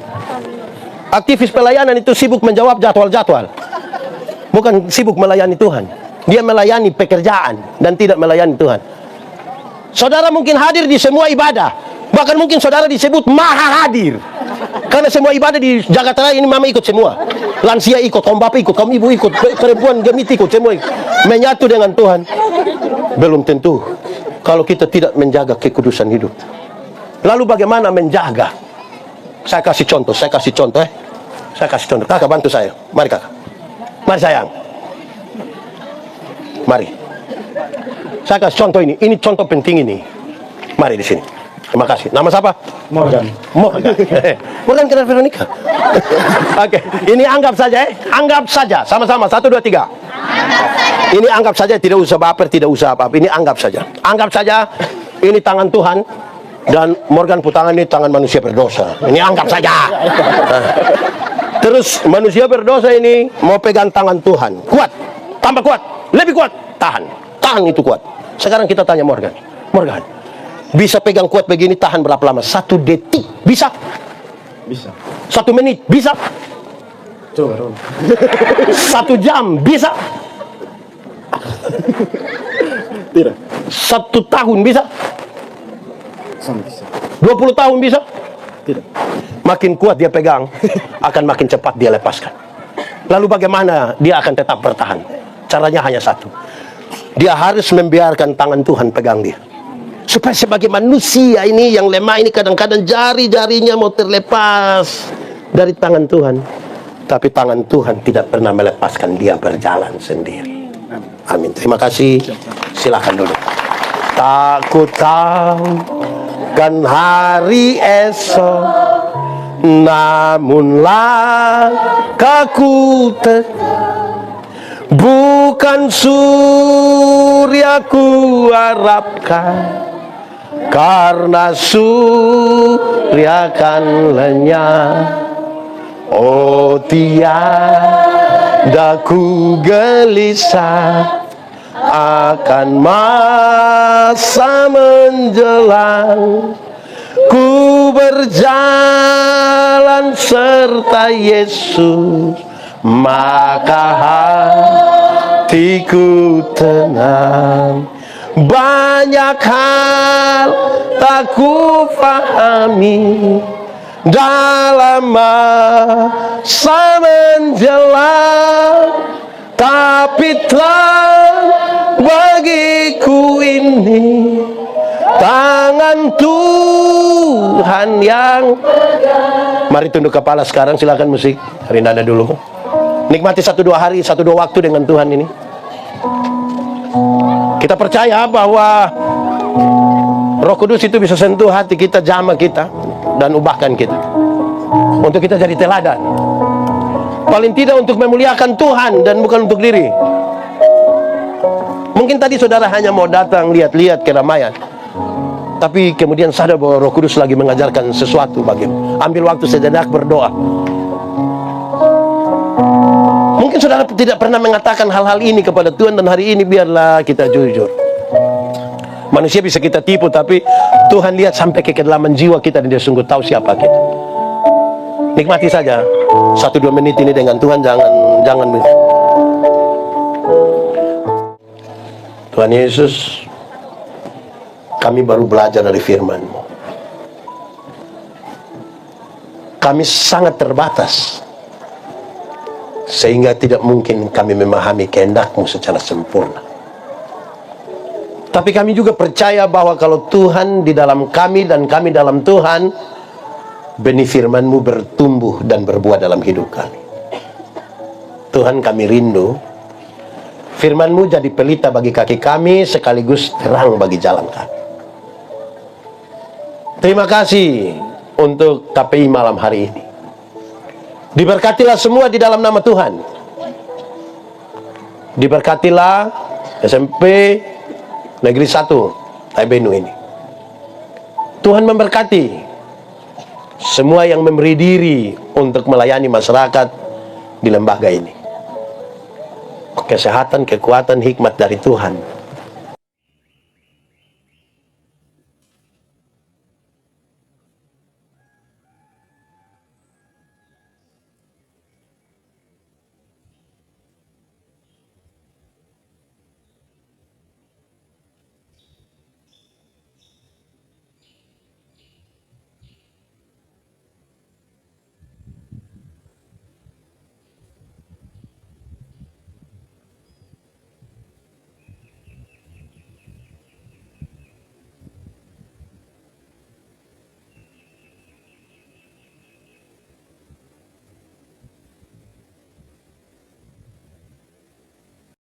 [SPEAKER 1] Aktivis pelayanan itu sibuk menjawab jadwal-jadwal, bukan sibuk melayani Tuhan. Dia melayani pekerjaan dan tidak melayani Tuhan. Saudara mungkin hadir di semua ibadah, Bahkan mungkin saudara disebut maha hadir. Karena semua ibadah di Jakarta Raya ini mama ikut semua. Lansia ikut, kaum bapak ikut, kaum ibu ikut, perempuan gemit ikut, semua ikut. Menyatu dengan Tuhan. Belum tentu kalau kita tidak menjaga kekudusan hidup. Lalu bagaimana menjaga? Saya kasih contoh Saya kasih contoh. Kakak bantu saya. Mari kakak. Mari sayang. Mari. Saya kasih contoh ini. Ini contoh penting ini. Mari di sini. Terima kasih. Nama siapa?
[SPEAKER 3] Morgan.
[SPEAKER 1] Morgan kenal Veronica. Oke. Ini anggap saja. Anggap saja. Sama-sama. 1, 2, 3. Ini anggap saja. Tidak usah baper. Tidak usah apa-apa. Ini anggap saja. Anggap saja. Ini tangan Tuhan. Dan Morgan putangan ini tangan manusia berdosa. Ini anggap saja. Terus manusia berdosa ini mau pegang tangan Tuhan. Kuat. Tambah kuat. Lebih kuat. Tahan. Tahan itu kuat. Sekarang kita tanya Morgan. Morgan, bisa pegang kuat begini tahan berapa lama? 1 detik. Bisa?
[SPEAKER 3] Bisa.
[SPEAKER 1] 1 menit. Bisa?
[SPEAKER 3] Coba dong.
[SPEAKER 1] 1 jam. Bisa?
[SPEAKER 3] Tidak.
[SPEAKER 1] 1 tahun. Bisa?
[SPEAKER 3] Sama bisa.
[SPEAKER 1] 20 tahun. Bisa?
[SPEAKER 3] Tidak.
[SPEAKER 1] Makin kuat dia pegang, akan makin cepat dia lepaskan. Lalu bagaimana dia akan tetap bertahan? Caranya hanya satu. Dia harus membiarkan tangan Tuhan pegang dia. Supaya sebagai manusia ini yang lemah ini kadang-kadang jari-jarinya mau terlepas dari tangan Tuhan. Tapi tangan Tuhan tidak pernah melepaskan dia berjalan sendiri. Amin. Terima kasih. Silakan dulu. Tak ku tahu kan hari esok, namunlah kaku bukan surya ku harapkan, karena surya kan lenyap. Oh tiada ku gelisah akan masa menjelang. Ku berjalan serta Yesus, maka hatiku tenang. Banyak hal tak ku pahami dalam masa menjelang, tapi terang bagiku ini tangan Tuhan yang. Mari tunduk kepala sekarang, silakan musik. Hari nada dulu. Nikmati 1-2 hari, 1-2 waktu dengan Tuhan ini. Kita percaya bahwa Roh Kudus itu bisa sentuh hati kita, jamah kita, dan ubahkan kita. Untuk kita jadi teladan. Paling tidak untuk memuliakan Tuhan dan bukan untuk diri. Mungkin tadi saudara hanya mau datang lihat-lihat keramaian, tapi kemudian sadar bahwa Roh Kudus lagi mengajarkan sesuatu bagimu. Ambil waktu sejenak berdoa. Mungkin saudara tidak pernah mengatakan hal-hal ini kepada Tuhan, dan hari ini biarlah kita jujur. Manusia bisa kita tipu, tapi Tuhan lihat sampai ke kedalaman jiwa kita dan Dia sungguh tahu siapa kita. Nikmati saja 1-2 menit ini dengan Tuhan. Jangan Tuhan Yesus, kami baru belajar dari firman-Mu. Kami sangat terbatas, sehingga tidak mungkin kami memahami kehendak-Mu secara sempurna. Tapi kami juga percaya bahwa kalau Tuhan di dalam kami dan kami dalam Tuhan, benih firman-Mu bertumbuh dan berbuah dalam hidup kami. Tuhan, kami rindu firman-Mu jadi pelita bagi kaki kami, sekaligus terang bagi jalan kami. Terima kasih untuk KPI malam hari ini. Diberkatilah semua di dalam nama Tuhan. Diberkatilah SMP Negeri 1 Taibenu ini. Tuhan memberkati semua yang memberi diri untuk melayani masyarakat di lembaga ini. Kesehatan, kekuatan, hikmat dari Tuhan